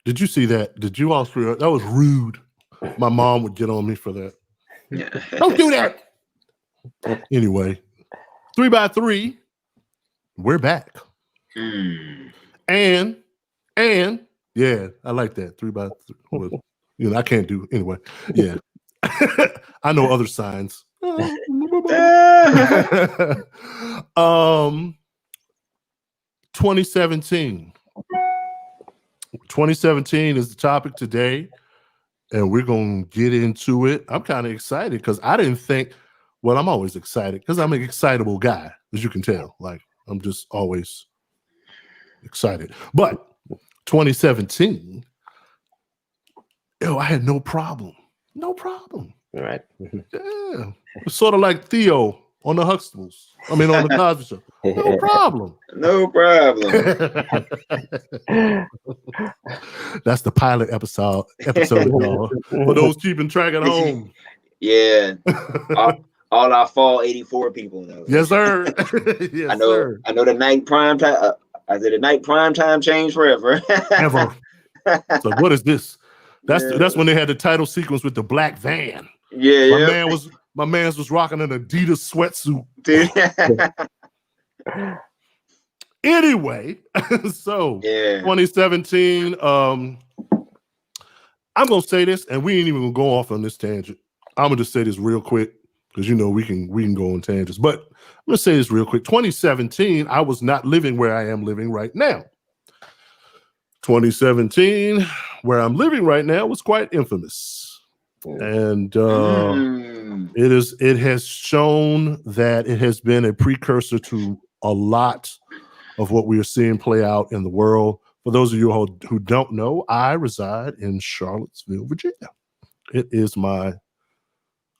Did you see that? Did you all screw up? That was rude. My mom would get on me for that. Yeah. Don't do that. Anyway, 3x3. We're back. Mm. And yeah, I like that. 3x3. Well, I can't do anyway. Yeah. I know other signs. 2017. 2017 is the topic today, and we're going to get into it. I'm kind of excited because I didn't think, well, I'm always excited because I'm an excitable guy, as you can tell. Like, I'm just always excited. But 2017, I had no problem. No problem. Right. Yeah. It's sort of like Theo on the Huxtables. I mean, on the Cosby Show. No problem. No problem. That's the pilot episode, y'all. For those keeping track at home. Yeah. all our fall 84 people know. Yes, sir. Yes, sir. I know the night prime time. I said the night prime time changed forever. Ever. So what is this? That's when they had the title sequence with the black van. Yeah, my man's was rocking an Adidas sweatsuit. Anyway, so 2017. I'm gonna say this, and we ain't even gonna go off on this tangent. I'm gonna just say this real quick because we can go on tangents. But I'm gonna say this real quick. 2017, I was not living where I am living right now. 2017, where I'm living right now, was quite infamous, and it has shown that it has been a precursor to a lot of what we are seeing play out in the world. For those of you who don't know, I reside in Charlottesville, Virginia. It is my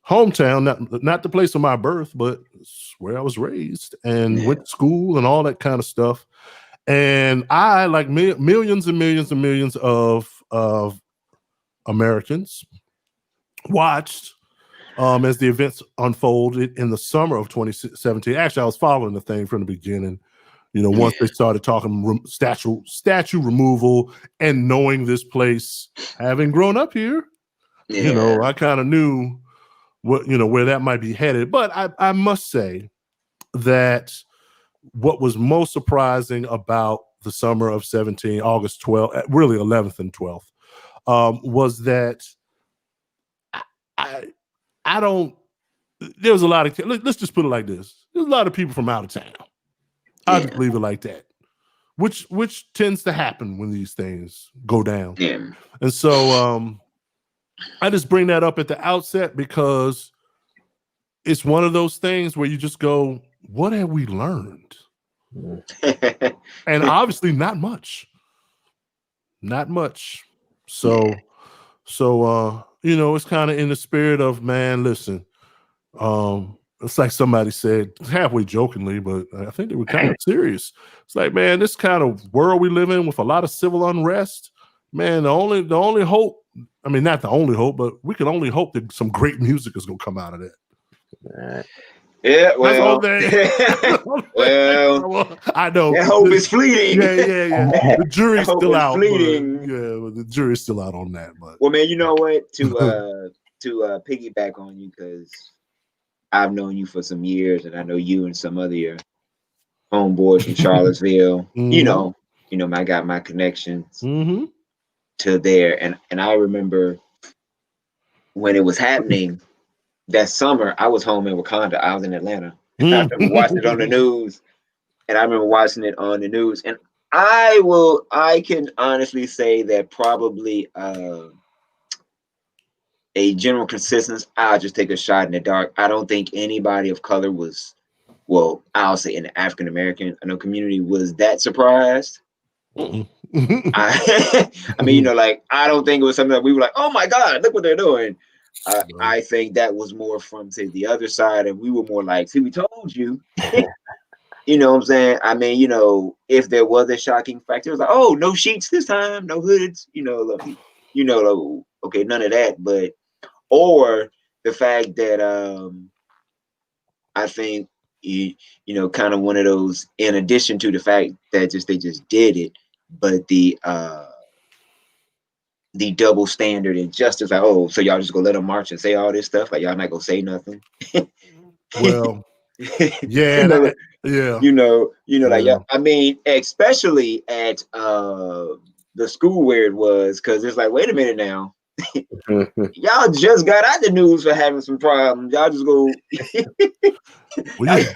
hometown, not the place of my birth, but it's where I was raised and went to school and all that kind of stuff. And I, like millions and millions and millions of Americans, watched as the events unfolded in the summer of 2017. Actually, I was following the thing from the beginning. Once they started talking statue removal and knowing this place, having grown up here, I kind of knew where that might be headed. But I must say that what was most surprising about the summer of 17, August 12th, really 11th and 12th, was that I don't, there was a lot of, let's just put it like this. There's a lot of people from out of town. I'll just leave it like that, which tends to happen when these things go down. Yeah. And so I just bring that up at the outset because it's one of those things where you just go, what have we learned? And obviously not much. Not much. So it's kind of in the spirit of, man, listen, it's like somebody said halfway jokingly, but I think they were kind of serious. It's like, man, this kind of world we live in with a lot of civil unrest, man, the only hope, I mean, not the only hope, but we can only hope that some great music is going to come out of that. Yeah, well, well, I know. That hope is fleeting. Yeah. The jury's still out. Fleeting. The jury's still out on that. But well, man, you know what? To piggyback on you, because I've known you for some years, and I know you and some other your homeboys from Charlottesville. Mm-hmm. I got my connections to there, and I remember when it was happening. That summer, I was home in Wakanda. I was in Atlanta. I remember watching it on the news, and And I can honestly say that probably a general consensus. I'll just take a shot in the dark. I don't think anybody of color was, well, I'll say in the African American community was that surprised. I mean, I don't think it was something that we were like, oh my God, look what they're doing. I think that was more from, say, the other side, and we were more like, see, we told you. You know what I'm saying? I mean, if there was a shocking factor, it was like, oh, no sheets this time, no hoods, okay, none of that. But, or the fact that I think, kind of one of those, in addition to the fact that they just did it, but the the double standard and justice. Like, oh, so y'all just gonna let them march and say all this stuff? Like y'all not gonna say nothing? Well, yeah, you know, yeah, like yeah. I mean, especially at the school where it was, because it's like, wait a minute now. Y'all just got out the news for having some problems. Y'all just go Well, yeah.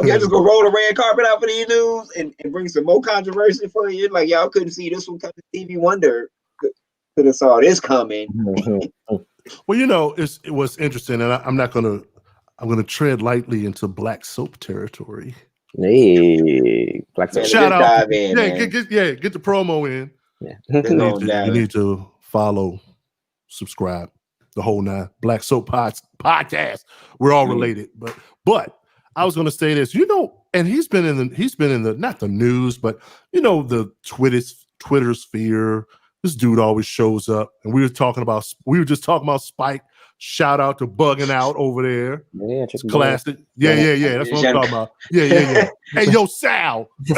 y'all just go roll the red carpet out for these news and bring some more controversy for you. Like y'all couldn't see this one coming. Stevie Wonder could have saw this coming. Well, it was interesting, and I'm gonna tread lightly into Black Soap territory. Hey, Black Soap. Shout out, dive in, get the promo in. Yeah. You need to follow, subscribe, the whole nine. Black Soap podcast. We're all related, but I was going to say this, and he's been in the not the news, but the Twitter sphere. This dude always shows up, and we were just talking about Spike. Shout out to Bugging Out over there. Yeah, it's classic. Yeah. That's what I'm talking about. Yeah. Hey, yo, Sal. You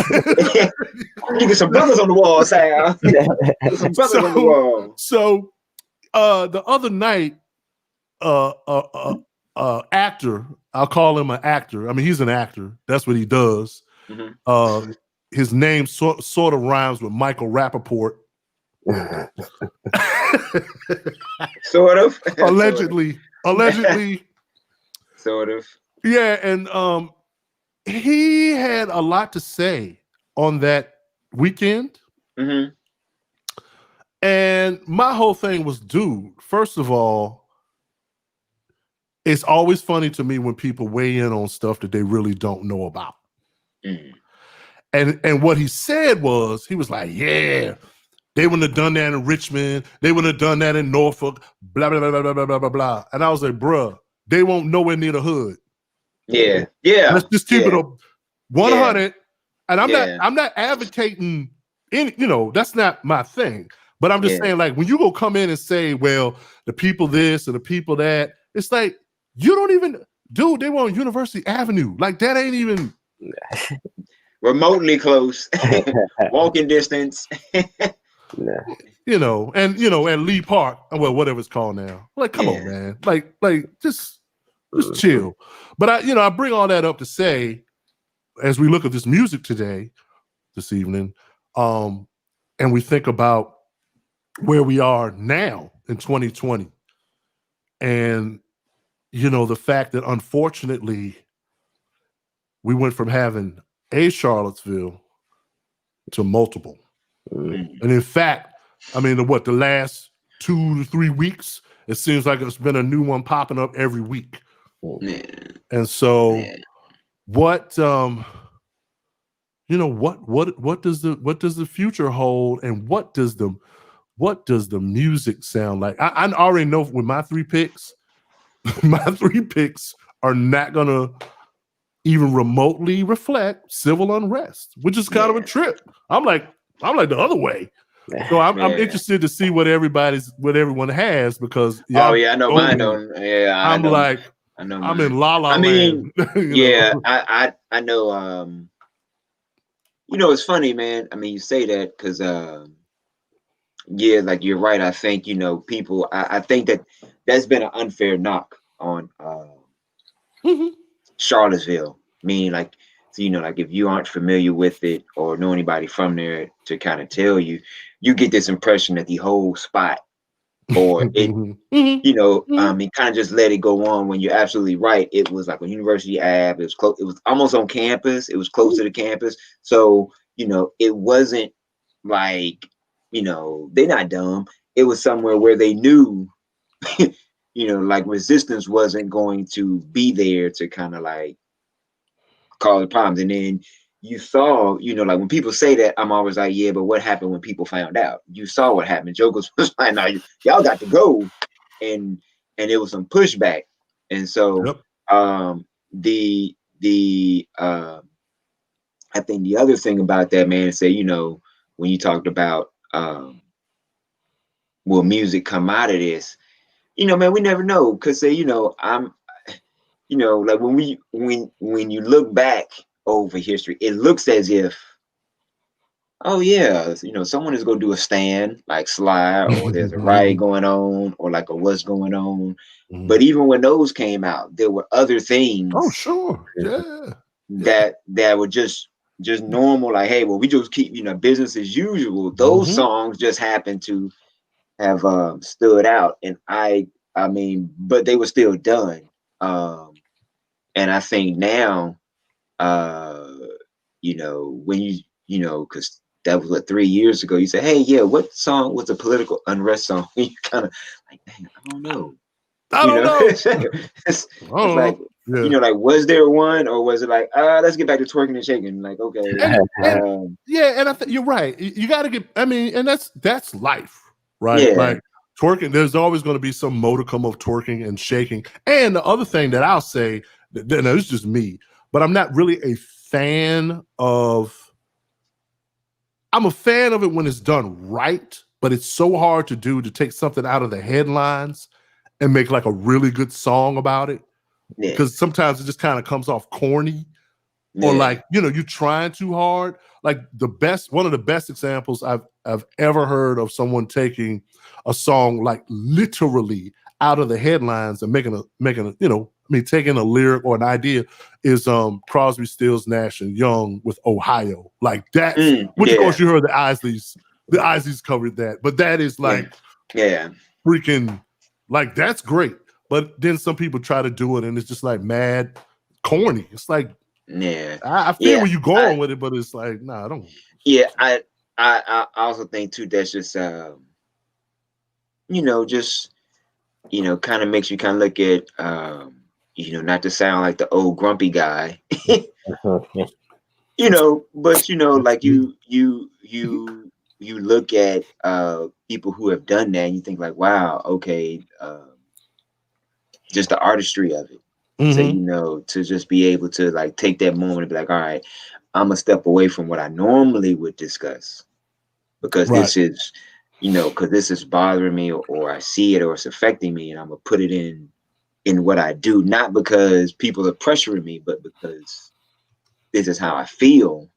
get some brothers on the wall, Sal. Get some brothers on the wall. So, the other night, actor. I'll call him an actor. I mean, he's an actor. That's what he does. Mm-hmm. His name sort of rhymes with Michael Rappaport. Sort of. Allegedly. Sort of. Yeah, and he had a lot to say on that weekend. Mm-hmm. And my whole thing was, dude, first of all, it's always funny to me when people weigh in on stuff that they really don't know about. Mm. And what he said was, he was like, yeah, they wouldn't have done that in Richmond. They wouldn't have done that in Norfolk, blah, blah, blah, blah, blah, blah, blah, blah. And I was like, bruh, they won't nowhere near the hood. Yeah. Let's just keep it up 100. Yeah. And I'm not advocating any, that's not my thing. But I'm just saying, like, when you go come in and say, well, the people this and the people that, it's like, you don't even, dude, they were on University Avenue. Like, that ain't even remotely close, walking distance. And Lee Park, well, whatever it's called now. Like, come on, man. Like, just chill. But I bring all that up to say, as we look at this music this evening, and we think about where we are now in 2020, and the fact that unfortunately we went from having a Charlottesville to multiple. And in fact, I mean, the last 2 to 3 weeks, it seems like it's been a new one popping up every week. And so what does the future hold, and what does the music sound like? I already know with my 3 picks, my 3 picks are not gonna even remotely reflect civil unrest, which is kind of a trip. I'm like the other way. So I'm interested to see what everyone has, because I know mine don't. I'm in La La Land. I know. It's funny, man. I mean, you say that because like you're right. I think people. I think that's been an unfair knock on Charlottesville. Meaning, like, so, like, if you aren't familiar with it or know anybody from there to kind of tell you, you get this impression that the whole spot, or it, it kind of just let it go on, when you're absolutely right. It was like a University Ave. It was close. It was almost on campus. It was close to the campus. So, it wasn't like, they're not dumb. It was somewhere where they knew, like, resistance wasn't going to be there to kind of like cause the problems. And then you saw, like, when people say that, I'm always like, yeah, but what happened when people found out? You saw what happened. Jokers was like, no, y'all got to go. And it was some pushback. And so I think the other thing about that, man, is say, when you talked about will music come out of this, man, we never know. Because say, I'm like, when you look back over history, it looks as if oh yeah, someone is gonna do a stand like Sly, or there's a riot going on, or like a what's going on. But even when those came out, there were other Oh, things sure. Yeah. that were just normal, like, hey, well, we just keep business as usual. Those songs just happened to have stood out, and I mean, but they were still done. And I think now, when because that was what 3 years ago. You say, hey, yeah, what song was a political unrest song? You kind of like, dang, I don't know. I don't know. It's like, like, was there one, or was it like, let's get back to twerking and shaking? Like, okay, and I think you're right. You got to get. I mean, and that's life, right? Yeah. Like twerking. There's always going to be some modicum of twerking and shaking. And the other thing that I'll say, now it's just me, but I'm not really a fan of. I'm a fan of it when it's done right, but it's so hard to do, to take something out of the headlines and make like a really good song about it. Yeah. Because sometimes it just kind of comes off corny, or like, you're trying too hard. Like one of the best examples I've ever heard of someone taking a song like literally out of the headlines and making a taking a lyric or an idea is Crosby, Stills, Nash and Young with Ohio. Like that's which of course you heard the Isleys covered that, but that is like freaking, like, that's great. But then some people try to do it and it's just like mad corny. It's like, I feel where you're going with it, but it's like, nah, I don't. Yeah, I also think too that's just kind of makes you kind of look at not to sound like the old grumpy guy, but like you look at people who have done that and you think like, wow, okay, just the artistry of it. So, to just be able to like take that moment and be like, all right, I'm gonna step away from what I normally would discuss because this is, because this is bothering me, or I see it, or it's affecting me, and I'm gonna put it in what I do, not because people are pressuring me, but because this is how I feel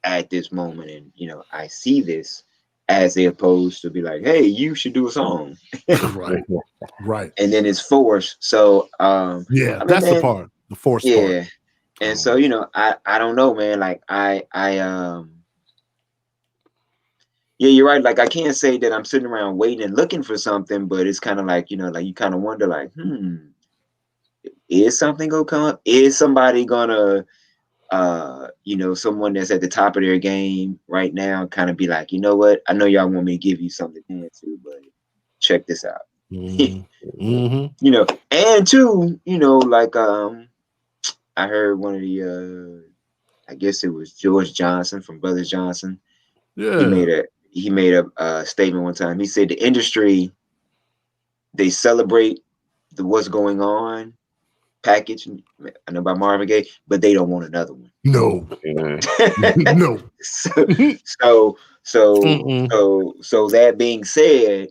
at this moment, and I see this, as they opposed to be like, hey, you should do a song, right, and then it's forced. So that's the part, the forced part. And so I don't know, man. Like you're right. Like I can't say that I'm sitting around waiting and looking for something, but it's kind of like like you kind of wonder, like, is something gonna come up? Is somebody gonna someone that's at the top of their game right now kind of be like, you know what, I know y'all want me to give you something to dance to, but check this out. And two, like I heard one of the I guess it was George Johnson from Brothers Johnson. He made a statement one time. He said the industry, they celebrate the what's going on package, I know by Marvin Gaye, but they don't want another one. No. No. So that being said,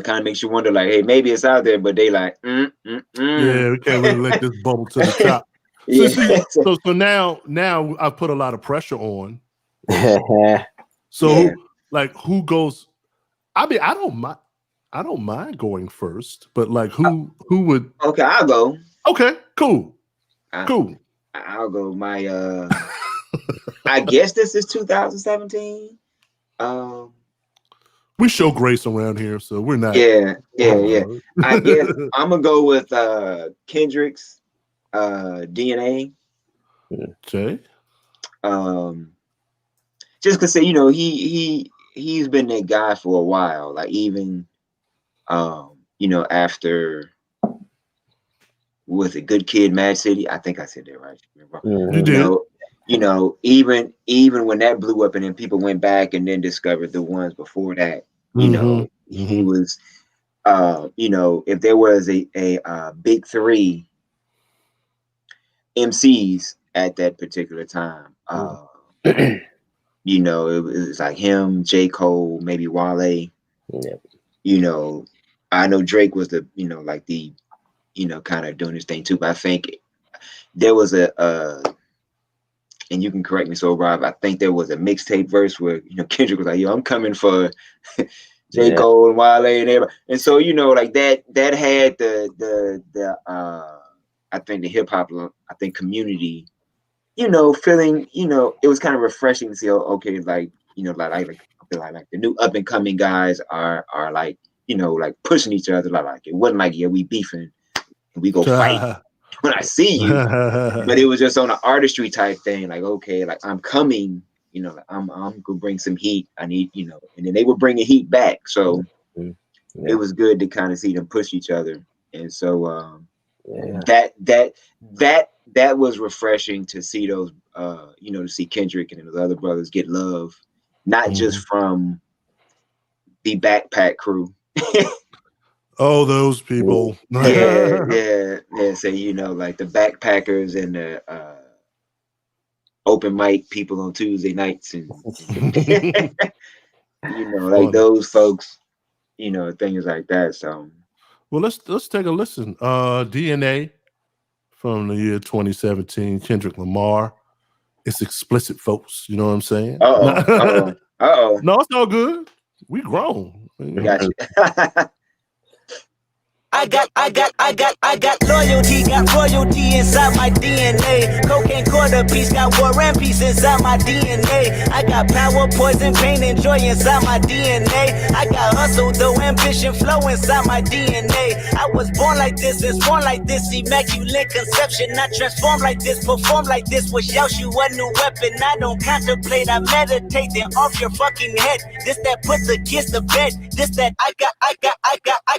kind of makes you wonder, like, hey, maybe it's out there, but they like, yeah, we can't really let this bubble to the top. So now I put a lot of pressure on. So like, who goes? I mean, I don't mind going first, but like, who would? Okay, I'll go. Okay, cool. I'll go. My I guess this is 2017. We show grace around here, so we're not. Yeah. I guess I'm gonna go with Kendrick's DNA. Okay. Just cause he's been that guy for a while. Like even after, was it Good Kid, Mad City? I think I said that right. You did. Even when that blew up and then people went back and then discovered the ones before that, he was if there was a big three MCs at that particular time, it was like him, J. Cole, maybe Wale. I know Drake was the like the kind of doing his thing too, but I think there was and you can correct me, so Rob, I think there was a mixtape verse where Kendrick was like, "Yo, I'm coming for J. Cole and Wale and everybody," and so like that had the I think the hip hop community, feeling it was kind of refreshing to see. Okay, like like the new up and coming guys are like like pushing each other, like it wasn't like we beefing and we go fight when I see you, but it was just on an artistry type thing, like okay, like I'm coming, like I'm gonna bring some heat. I need and then they were bringing heat back, so it was good to kind of see them push each other, and so that was refreshing to see those to see Kendrick and the other brothers get love, not just from the backpack crew. Oh, those people. yeah. So like the backpackers and the open mic people on Tuesday nights, and like those folks, things like that. So, well, let's take a listen. DNA from the year 2017, Kendrick Lamar. It's explicit, folks. You know what I'm saying? Uh-oh. No, it's all good. We grown. Got you. I got loyalty, got royalty inside my DNA. Cocaine quarter piece, got war and peace inside my DNA. I got power, poison, pain, and joy inside my DNA. I got hustle, though, ambition, flow inside my DNA. I was born like this, and born like this, immaculate conception. Not transform like this, perform like this, wish out you a new weapon. I don't contemplate, I meditate, then off your fucking head. This that puts the kids to bed. This that I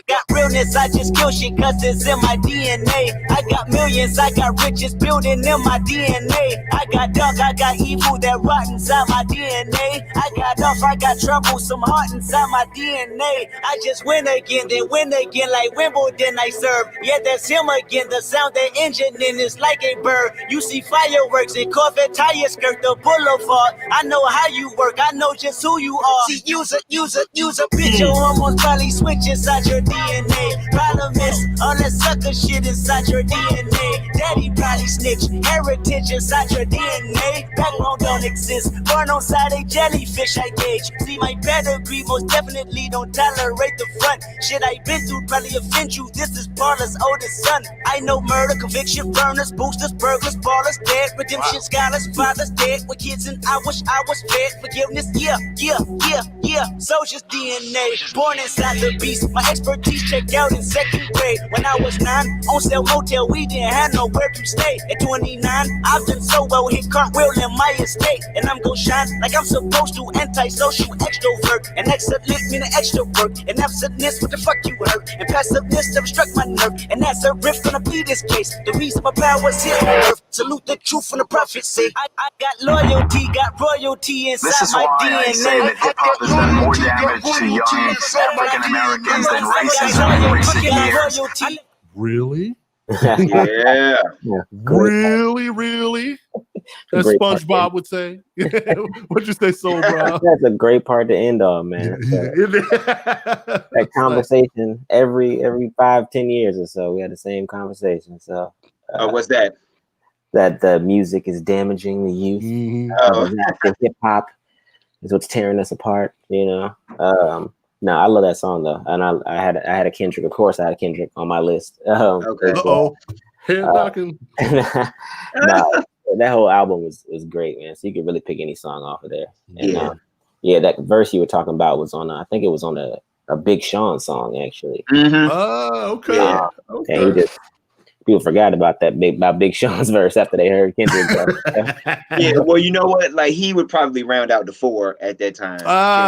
got realness, I just kill shit cause it's in my DNA. I got millions, I got riches building in my DNA. I got dark, I got evil that rot inside my DNA. I got off, I got trouble, some heart inside my DNA. I just win again, then win again like Wimbledon I serve. Yeah, that's him again, the sound that engine in is like a bird. You see fireworks and Corvette tires skirt the boulevard. I know how you work, I know just who you are. See, use a bitch, your hormones probably switch inside your DNA. Problem is, all that sucker shit inside your DNA. Daddy probably snitch, heritage inside your DNA. Backbone don't exist, born on side a jellyfish I gauge. See my pedigree, most definitely don't tolerate the front. Shit I been through probably offend you, this is Paula's oldest son. I know murder, conviction, burners, boosters, burglars, ballers, dead. Redemption, scholars, fathers dead. With kids and I wish I was fed. Forgiveness, yeah. Soldier's DNA, born inside the beast. My expertise checked out in second grade. When I was 9, on sale motel, we didn't have nowhere to stay. At 29, I've done so well, hit cartwheel in my estate. And I'm gon' shine like I'm supposed to, antisocial extrovert. And excellent meaning extra work. And absentness, what the fuck you heard? And passiveness never struck my nerve. And that's a riff gonna be this case. The reason my power's here on earth. Salute the truth from the prophecy. I got loyalty, got royalty inside my DNA. I say that hip hop has done more damage to young African Americans than racism in recent years. Really? Yeah. Really? As SpongeBob would say. What'd you say, Soul Bro? That's a great part to end on, man. That conversation every 5-10 years or so, we had the same conversation. So, what's that? That the music is damaging the youth. That hip hop is what's tearing us apart. No, I love that song though, and I had a Kendrick. Of course, I had a Kendrick on my list. Okay. That whole album was great, man. So you could really pick any song off of there. And, that verse you were talking about was on. I think it was on a Big Sean song actually. Mm-hmm. Oh, okay. And he just. People forgot about Big Sean's verse after they heard Kendrick. Yeah, well, you know what? Like he would probably round out the 4 at that time.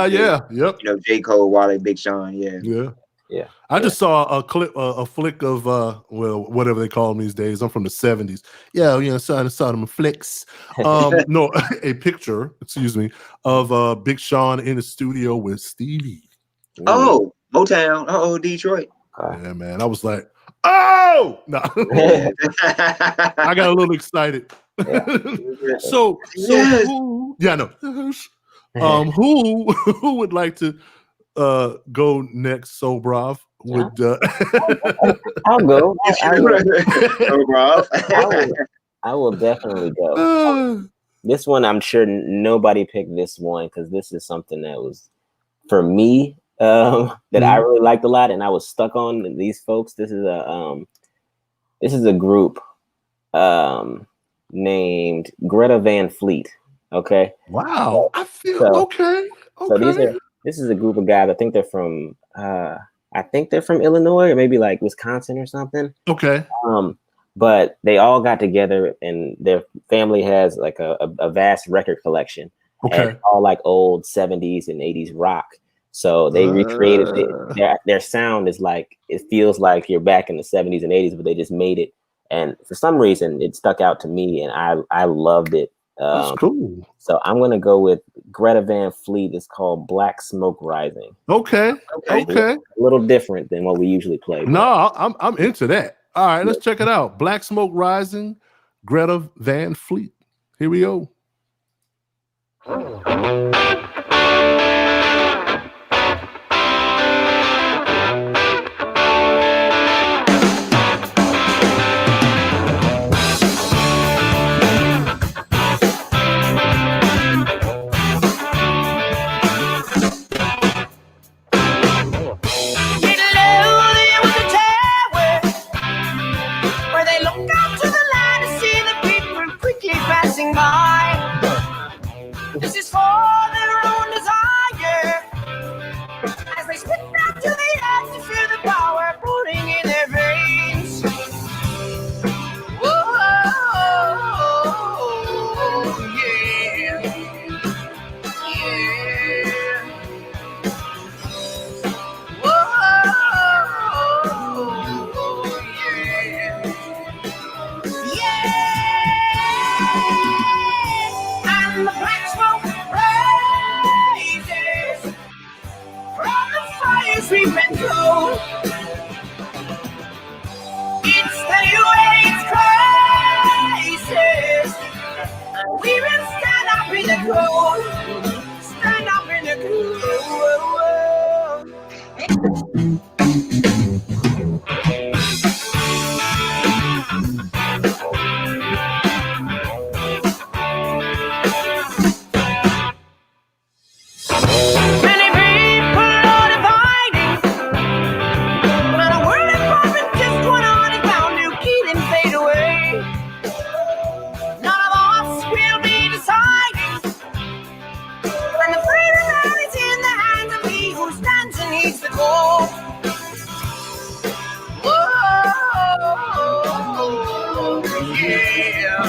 Yep. J. Cole, Wale, Big Sean. Yeah. I just saw a clip, a flick of whatever they call them these days. I'm from the 70s. Saw them flicks. No, a picture. Excuse me, of Big Sean in the studio with Stevie. Oh, Motown. Oh, Detroit. Yeah, man. I was like. Oh no! I got a little excited. So yes. Who? Yeah, no. Who would like to go next? So Brav would. I'll go. So Brav. I will definitely go. This one, I'm sure nobody picked this one because this is something that was for me that I really liked a lot, and I was stuck on these folks. This is a group named Greta Van Fleet. Okay. Wow. I feel okay. So this is a group of guys. I think they're from Illinois or maybe like Wisconsin or something. Okay. But they all got together, and their family has like a vast record collection. Okay. And all like old 70s and 80s rock. So they recreated it. Their sound is like, it feels like you're back in the 70s and 80s, but they just made it. And for some reason, it stuck out to me, and I loved it. That's cool. So I'm gonna go with Greta Van Fleet. It's called Black Smoke Rising. Okay. A little different than what we usually play. No, I'm into that. All right, let's check it out. Black Smoke Rising, Greta Van Fleet. Here we go. This is for their own desire, as they spit out to the edge to feel the power pouring in their veins. Whoa, yeah, yeah. Whoa, yeah, yeah. And the black smoke rises from the fires we've been through. It's the new age crisis, and we will stand up in the cold. Stand up in the Many people are dividing, but a world important just one on is bound to kill and fade away. None of us will be deciding, when the freedom that is in the hands of he who stands and heeds the call. Whoa, yeah, yeah.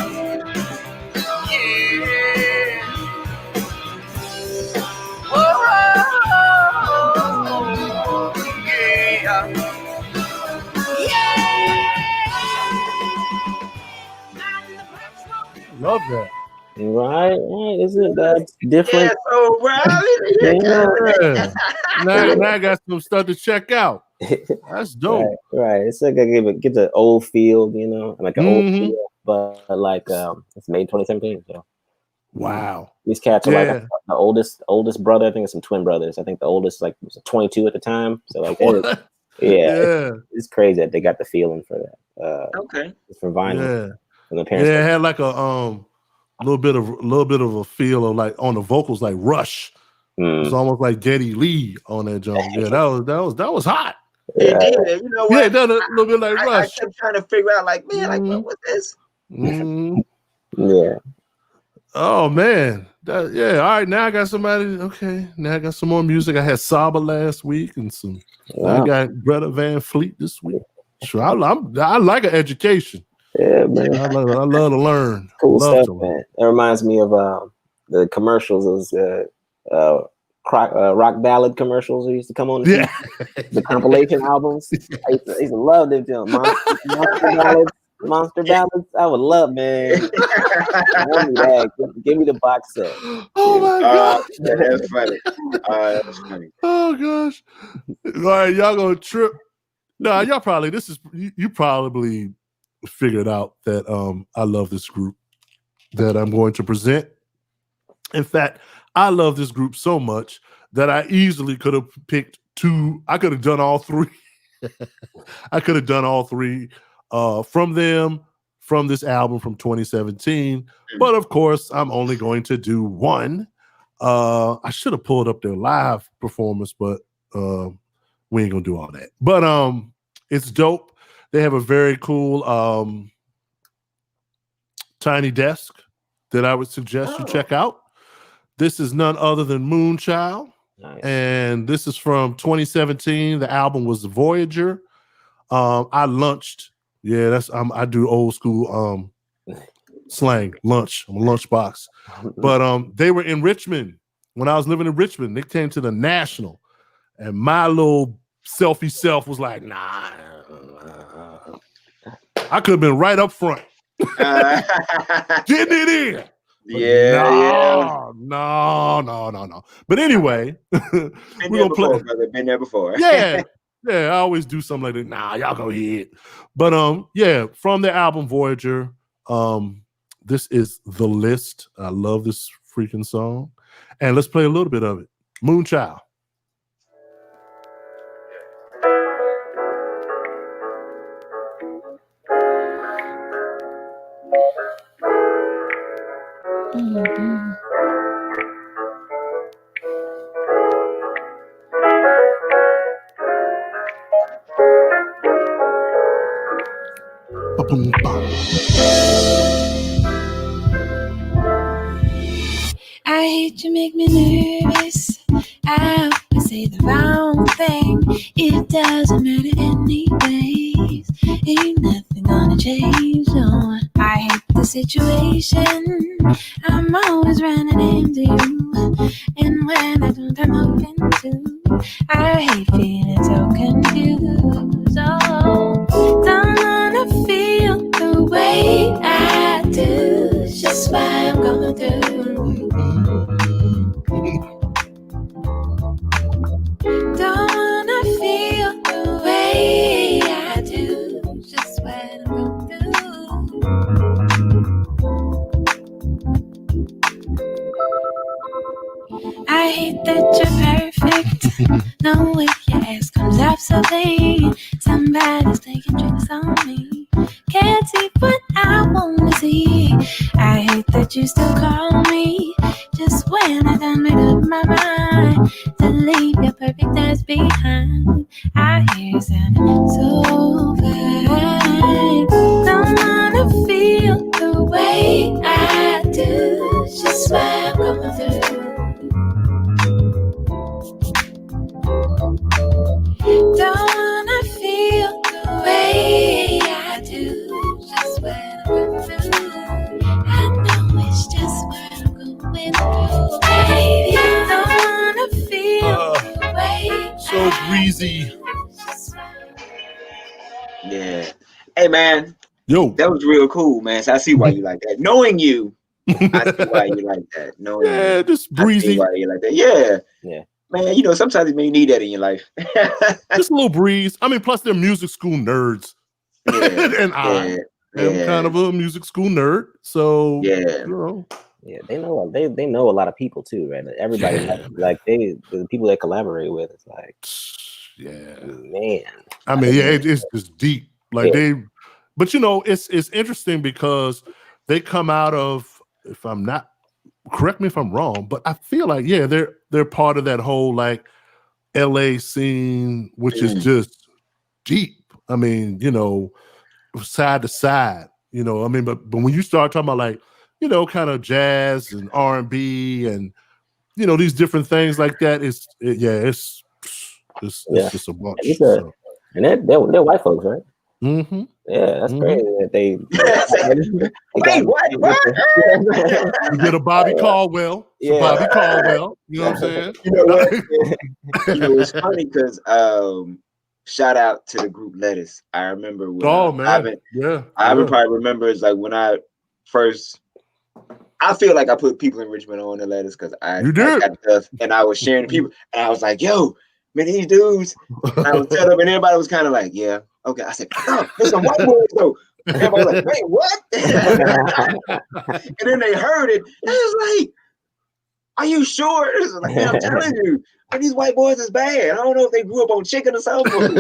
Whoa, yeah, yeah. Love that. Right? Isn't that different? Yeah, so Now I got some stuff to check out. That's dope. Right. It's like get the old feel, you know, like an old feel, but like it's made 2017. So wow, these cats are like the oldest brother. I think it's some twin brothers. I think the oldest like was 22 at the time. So like, it's crazy that they got the feeling for that. okay, it's for vinyl. From the parents. Yeah, it had like a little bit of a feel of like on the vocals like Rush. It's almost like Geddy Lee on that jump. Yeah, that was hot. It did. You know what? Yeah, it done a little bit like Rush. I kept trying to figure out, like, man, like what was this? Yeah. Oh man. All right. Now I got somebody. Okay. Now I got some more music. I had Saba last week and some. I got Greta Van Fleet this week. Sure, I like an education. Yeah, man. I love to learn. Cool stuff, man. That reminds me of the commercials. Rock ballad commercials that used to come on the compilation albums. I used to love them. Monster ballads. I would love, man. Give me the box set. Oh my god, that's funny. That's funny. Oh gosh. All right, y'all gonna trip. No, y'all probably you probably figured out that I love this group that I'm going to present. In fact, I love this group so much that I easily could have picked two. I could have done all three. I could have done all three from them from this album from 2017. But of course, I'm only going to do one. I should have pulled up their live performance, but we ain't gonna do all that. But it's dope. They have a very cool tiny desk that I would suggest you check out. This is none other than Moonchild. Nice. And this is from 2017. The album was Voyager. I lunched. Yeah, that's I do old school slang, lunch. I'm a lunchbox. But they were in Richmond when I was living in Richmond. They came to the National, and my little selfie self was like, nah. I could have been right up front. Getting it in. No. But anwe're gonna play. Been there before. Yeah. I always do something like that. Nah, y'all go ahead. But yeah, from the album Voyager, this is The List. I love this freaking song. And let's play a little bit of it. Moonchild. Mm-hmm. I hate you make me nervous. I would say the wrong thing. It doesn't matter anyways. Ain't nothing gonna change, no. I hate the situation. I'm always running into you. And when I don't, I'm open to. I hate feeling so confused. Oh, don't wanna feel the way I do. It's just what I'm gonna do. Don't wanna feel the way I do. Just what I'm gonna do. I hate that you're perfect. No way your ass comes out so clean. Somebody's taking tricks on me. Can't see what I wanna see. I hate that you still call me just when I done made up my mind to leave your perfect ass behind. I hear you sounding so fine. Don't wanna feel the way I do. It's just what I'm gonna do. Don't wanna feel the way I do. Just what I'm gonna do. I know it's just what I'm going through. Baby, don't wanna feel the way So breezy. Yeah. Hey man, Yo. that was real cool, man. So I see why you like that. Knowing you, I see why you like that. Knowing you, just breezy. I see why you like that. Yeah. Man, you know, sometimes you may need that in your life. Just a little breeze. I mean, plus they're music school nerds. And I am kind of a music school nerd. So you know. Yeah, they know a lot of people too, right? Everybody like the people they collaborate with. It's like, man. I mean, it's just deep. Like but you know, it's interesting because they come out of, if I'm not, correct me if I'm wrong, but I feel like they're part of that whole like LA scene, which is just deep. I mean, you know, side to side. You know, I mean, but when you start talking about like, you know, kind of jazz and R&B and, you know, these different things like that, it's just a bunch. And they're white folks, right? Mm-hmm. Yeah, that's crazy that they Wait, what? You get a Bobby Caldwell. Bobby Caldwell. You know what I'm saying? You know what? You know, it's funny because shout out to the group Lettuce. I remember when Ivan probably remembers like when I first. I feel like I put people in Richmond on the Lettuce because I got stuff and I was sharing to people and I was like, yo, man, these dudes. I was telling them and everybody was kind of like, yeah, okay. I said, oh, there's some white boys though. And everybody was like, wait, what? And then they heard it. And it was like, are you sure? It was like, man, I'm telling you, these white boys is bad. I don't know if they grew up on chicken or something.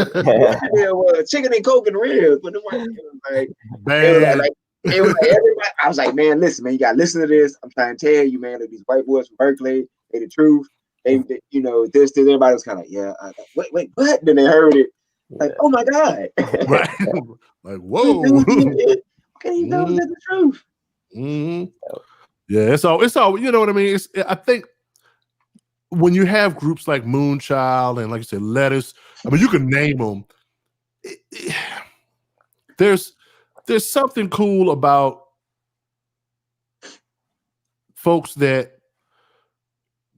Chicken and coke and ribs, but the white people like, bad. Like It was like everybody. I was like, man, listen, man, you gotta listen to this. I'm trying to tell you, man, that these white boys from Berkeley, they the truth. They you know, this. Everybody was kind of like, yeah, wait, what? Then they heard it, like, oh my god, right? Like, whoa. Okay, you know that's the truth. Mm-hmm. Yeah, it's all. You know what I mean? I think when you have groups like Moonchild and, like you said, Lettuce, I mean, you can name them. There's something cool about folks that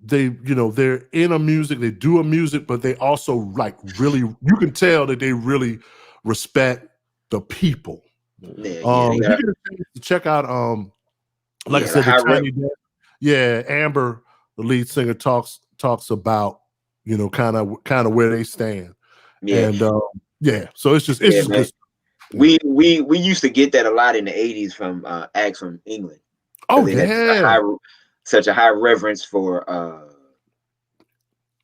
they're in a music, they do a music, but they also like really, you can tell that they really respect the people. You get a chance to check out like I said, the Tiny Desk. Amber, the lead singer, talks about kind of where they stand. And so it's just good. We used to get that a lot in the 80s from acts from England. Oh they had such a high reverence for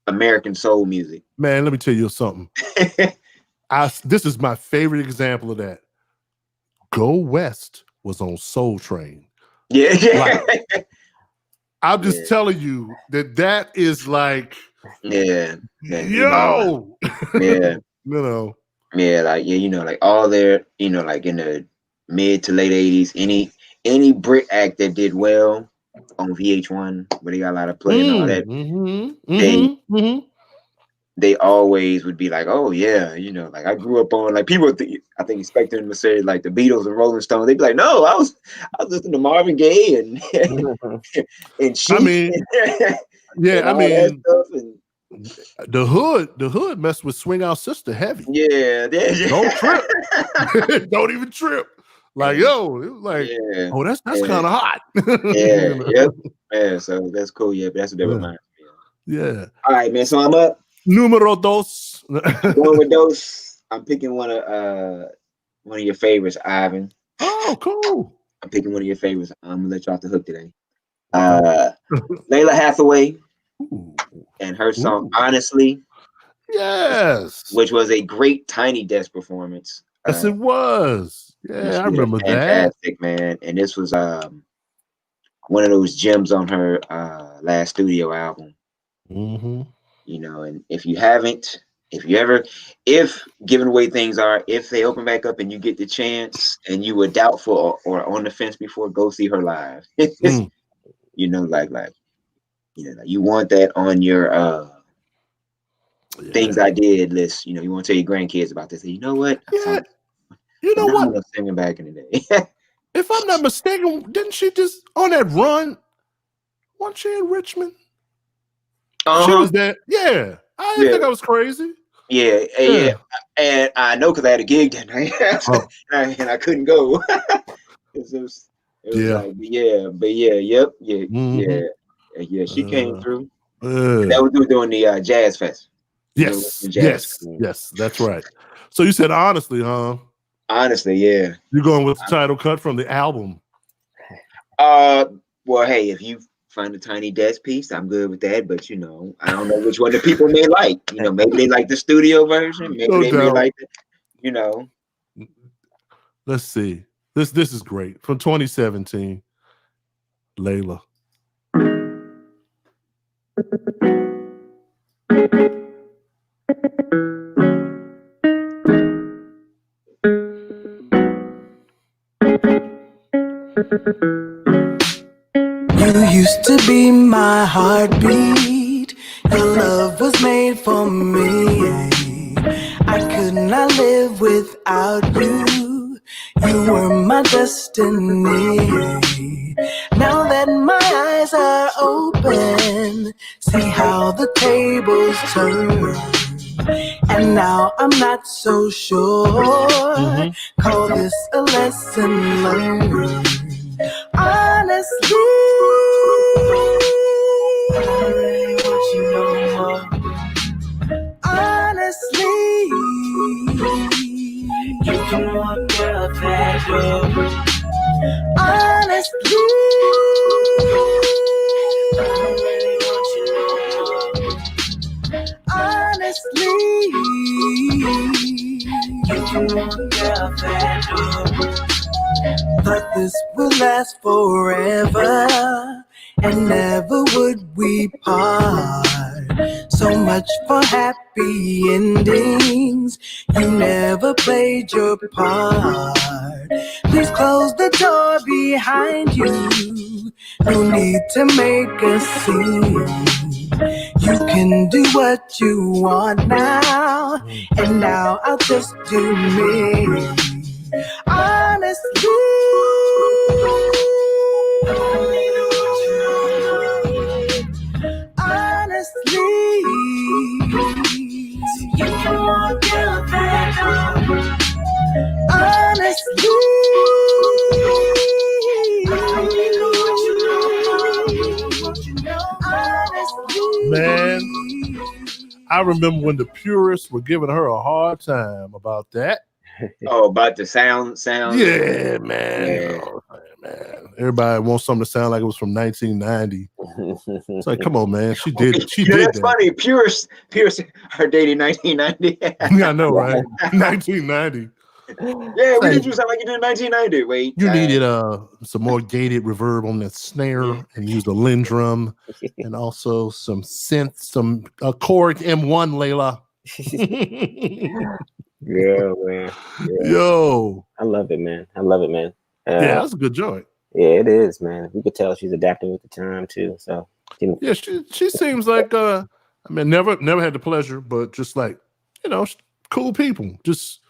American soul music. Man, let me tell you something. This is my favorite example of that. Go West was on Soul Train. Yeah. Like, I'm just telling you that is like, yo. Yeah. Like all their, like in the mid to late 80s, any Brit act that did well on VH1, where they got a lot of play and all that, they always would be like, oh yeah, like I grew up on, like, people I think expecting them to say like the Beatles and Rolling Stones. They'd be like, no, I was listening to Marvin Gaye and and Chic. I mean, the hood messed with Swing Out Sister heavy. Yeah. Don't trip. Don't even trip. Like, yo, it was like, oh, that's kind of hot. Yeah, so that's cool. Yeah, but that's what that reminds me of. Yeah. All right, man. So I'm up. Numero dos. Going with those. I'm picking one of your favorites, Ivan. Oh, cool. I'm picking one of your favorites. I'm gonna let you off the hook today. Layla Hathaway and her song Honestly. Yes. Which was a great Tiny Desk performance. Yes, it was. Yeah, I remember that. Fantastic, man. And this was one of those gems on her last studio album. Mm-hmm. And if you haven't, if given the way things are, if they open back up and you get the chance and you were doubtful or on the fence before, go see her live. Like you want that on your things I did list. You want to tell your grandkids about this. You know what? Yeah. You know what? I was singing back in the day. If I'm not mistaken, didn't she just on that run? Wasn't she in Richmond? She was there. Yeah. I didn't think I was crazy. Yeah. And I know because I had a gig that night and I couldn't go. It was like, she came through. That was doing the Jazz Fest. Yes, that's right. So you said honestly, huh? Honestly, yeah. You're going with the title cut from the album. Well, hey, if you find a Tiny Desk piece, I'm good with that. But I don't know which one the people may like. Maybe they like the studio version. Maybe may like it. Let's see. This is great from 2017. Layla. You used to be my heartbeat. Your love was made for me. I could not live without you. You were my destiny. Now that my eyes are open, see how the tables turn. And now I'm not so sure. Call this a lesson learned. Honestly, I don't really want you no more. Honestly, you can walk out that door. Honestly, I don't really want you no more. Honestly, you can walk out that door. Thought this would last forever, and never would we part. So much for happy endings. You never played your part. Please close the door behind you. No need to make a scene. You can do what you want now, and now I'll just do me. Honestly, you can walk out that door. Honestly, Man, I remember when the purists were giving her a hard time about that. Oh, about the sound. Yeah, man. Yeah. Oh, man. Everybody wants something to sound like it was from 1990. It's like, come on, man. She did That's that. funny. Pierce, her dating 1990. Yeah, I know, right? 1990. Yeah, we did you sound like you did in 1990. Wait. You needed some more gated reverb on that snare and used a Lindrum and also some synth, some Korg M1, Layla. Yeah, man. Yeah. Yo. I love it, man. Yeah, that's a good joint. Yeah, it is, man. You could tell she's adapting with the time too. So yeah, she seems like I mean, never had the pleasure, but just like, cool people. Just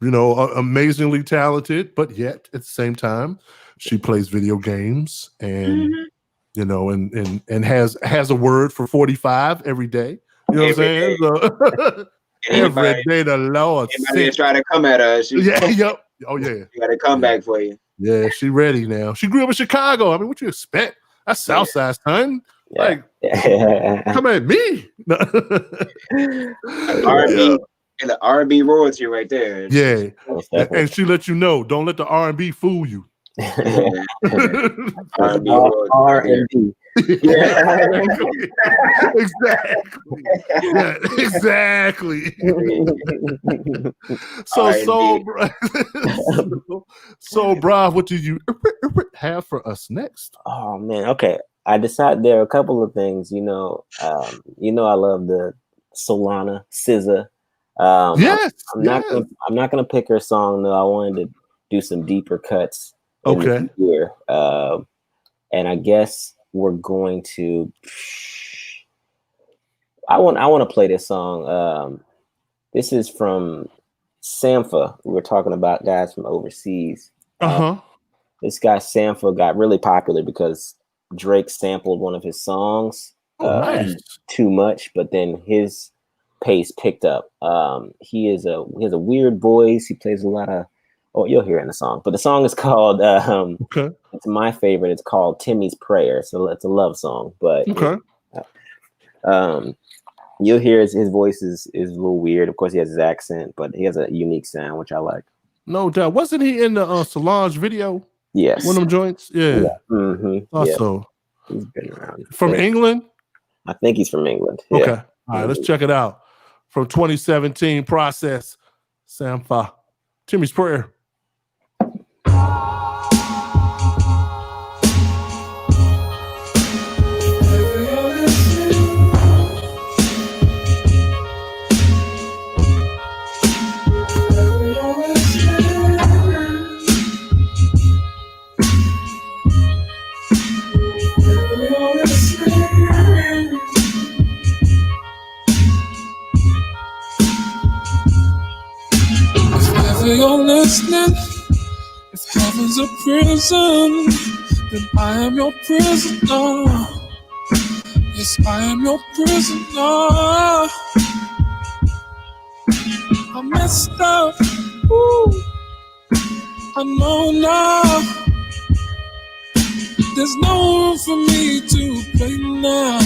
amazingly talented, but yet at the same time, she plays video games and and has a word for 45 every day. You know what I'm saying? So, every day the Lord. Anybody try to come at us. Yep. Oh yeah. You got to come back for you. Yeah, she ready now. She grew up in Chicago. I mean, what you expect? That's Southside, son. Yeah. Like, come at me. R&B and the R&B royalty right there. Yeah, and she let you know. Don't let the R&B fool you. R&B R&B. Exactly. So, Brav, what do you have for us next? Oh man, okay. I decided there are a couple of things. I love the Solana SZA. Yes, I'm not gonna pick her song though. I wanted to do some deeper cuts. Okay. Here, and I guess we're going to. I want to play this song. This is from Sampha. We were talking about guys from overseas. This guy Sampha got really popular because Drake sampled one of his songs too much, but then his pace picked up. He has a weird voice. He plays a lot of. Oh, you'll hear it in the song. But the song is called. It's my favorite. It's called Timmy's Prayer. So it's a love song. But you'll hear his voice is a little weird. Of course, he has his accent, but he has a unique sound, which I like. No doubt. Wasn't he in the Solange video? Yes. One of them joints? Yeah. Mm-hmm. Also, he's been around. From England? I think he's from England. Okay. Yeah. All right, let's check it out. From 2017, Process, Sampha, Timmy's Prayer. You're listening. If heaven's a prison, then I am your prisoner. Yes, I am your prisoner. I messed up. Ooh. I know now. There's no room for me to play now.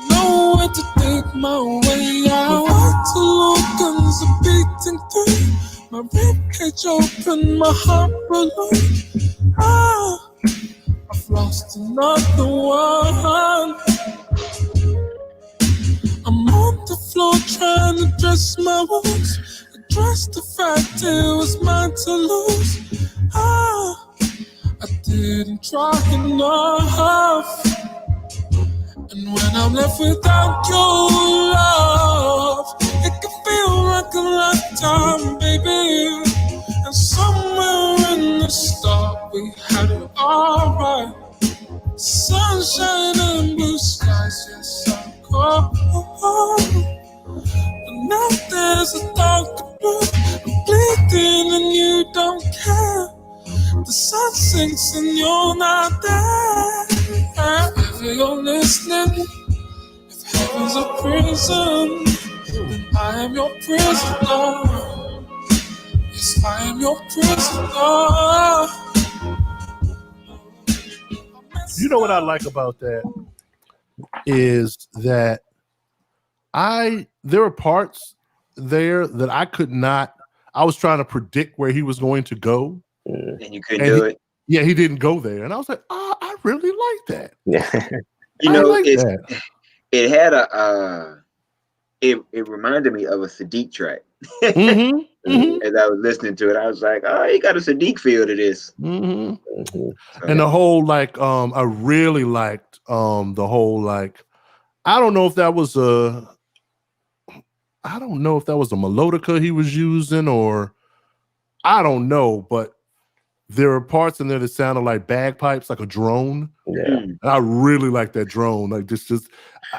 Nowhere to take my way out. Too long guns are beating through my ribcage open, my heart balloon. I've lost another one. I'm on the floor trying to dress my wounds. address the fact it was mine to lose. I didn't try enough. And when I'm left without your love, it can feel like a lifetime, baby. And somewhere in the start, we had it all right. Sunshine and blue skies, yes, I'm cold. But now there's a darker blue. I'm bleeding and you don't care. The sun sinks and you're not there. If you're listening, if heaven's a prison, then I am your prisoner. Yes, I am your prisoner. You know what I like about that is that there are parts there that I could not. I was trying to predict where he was going to go, and you couldn't do it. Yeah, he didn't go there, and I was like, "Oh, I really like that." You know, it had a. It reminded me of a Sadiq track. As I was listening to it, I was like, "Oh, he got a Sadiq feel to this." So, and the whole I really liked the whole I don't know if that was a melodica he was using, or I don't know, but there are parts in there that sounded like bagpipes, like a drone. Yeah, and I really like that drone. Like just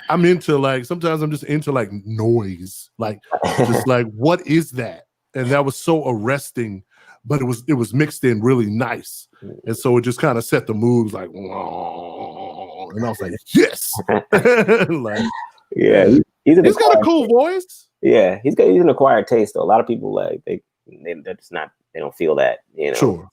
I'm into sometimes I'm just into noise, just what is that? And that was so arresting, but it was mixed in really nice, and so it just kind of set the mood, and I was like, yes, yeah, he's got a cool voice. Yeah, he's an acquired taste though. A lot of people they're just not, they don't feel that, Sure.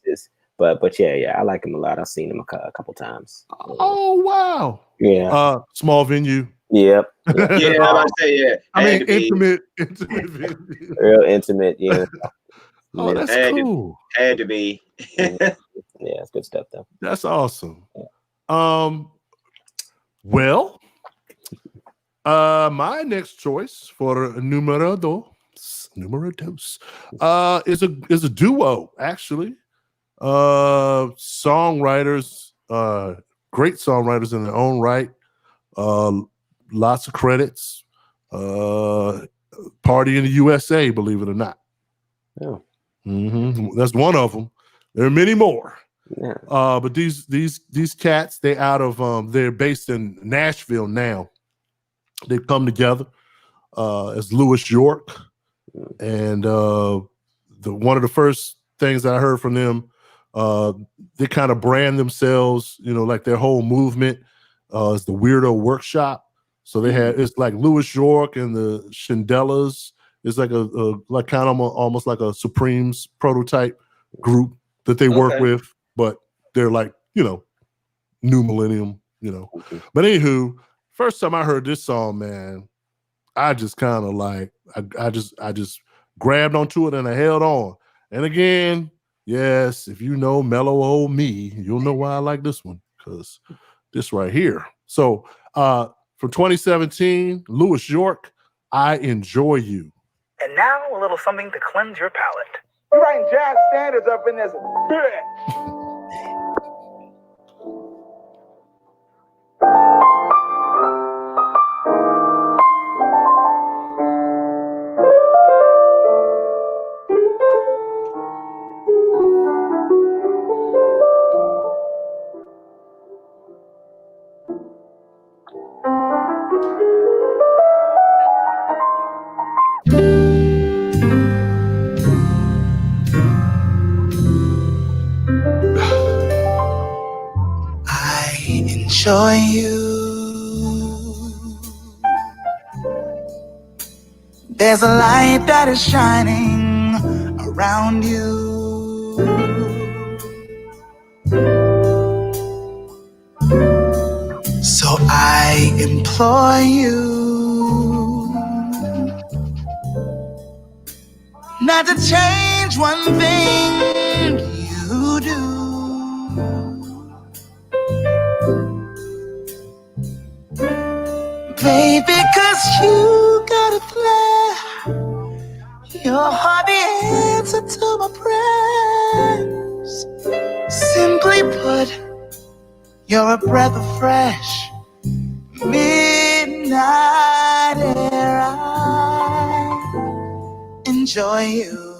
But yeah, I like him a lot. I've seen him a couple times. Oh wow. Yeah. Small venue. Yep. Yeah, I was about to say, yeah. I mean, intimate venue. Real intimate, yeah. Oh, that's cool. Had to be. Yeah, it's good stuff though. That's awesome. Well, my next choice for numero dos is a duo, actually. Songwriters, great songwriters in their own right. Lots of credits. Party in the USA, believe it or not. Yeah. That's one of them. There are many more. Yeah. But these cats, they're based in Nashville now. They've come together as Louis York, and one of the first things I heard from them, they kind of brand themselves, like their whole movement is the Weirdo Workshop. So they had, it's like Louis York and the Shindellas. It's like like kind of almost like a Supremes prototype group that they work with, but they're new millennium, But anywho, first time I heard this song, man, I just kind of I just grabbed onto it and I held on. And again, yes, if you know mellow old me, you'll know why I like this one, because this right here. So from 2017, Louis York, I Enjoy You. And now a little something to cleanse your palate. You're writing jazz standards up in this bitch. Enjoy you. There's a light that is shining around you. So I implore you not to change one thing you do. Baby, 'cause you got a plan. Your heart the answer to my prayers. Simply put, you're a breath of fresh midnight air. I enjoy you,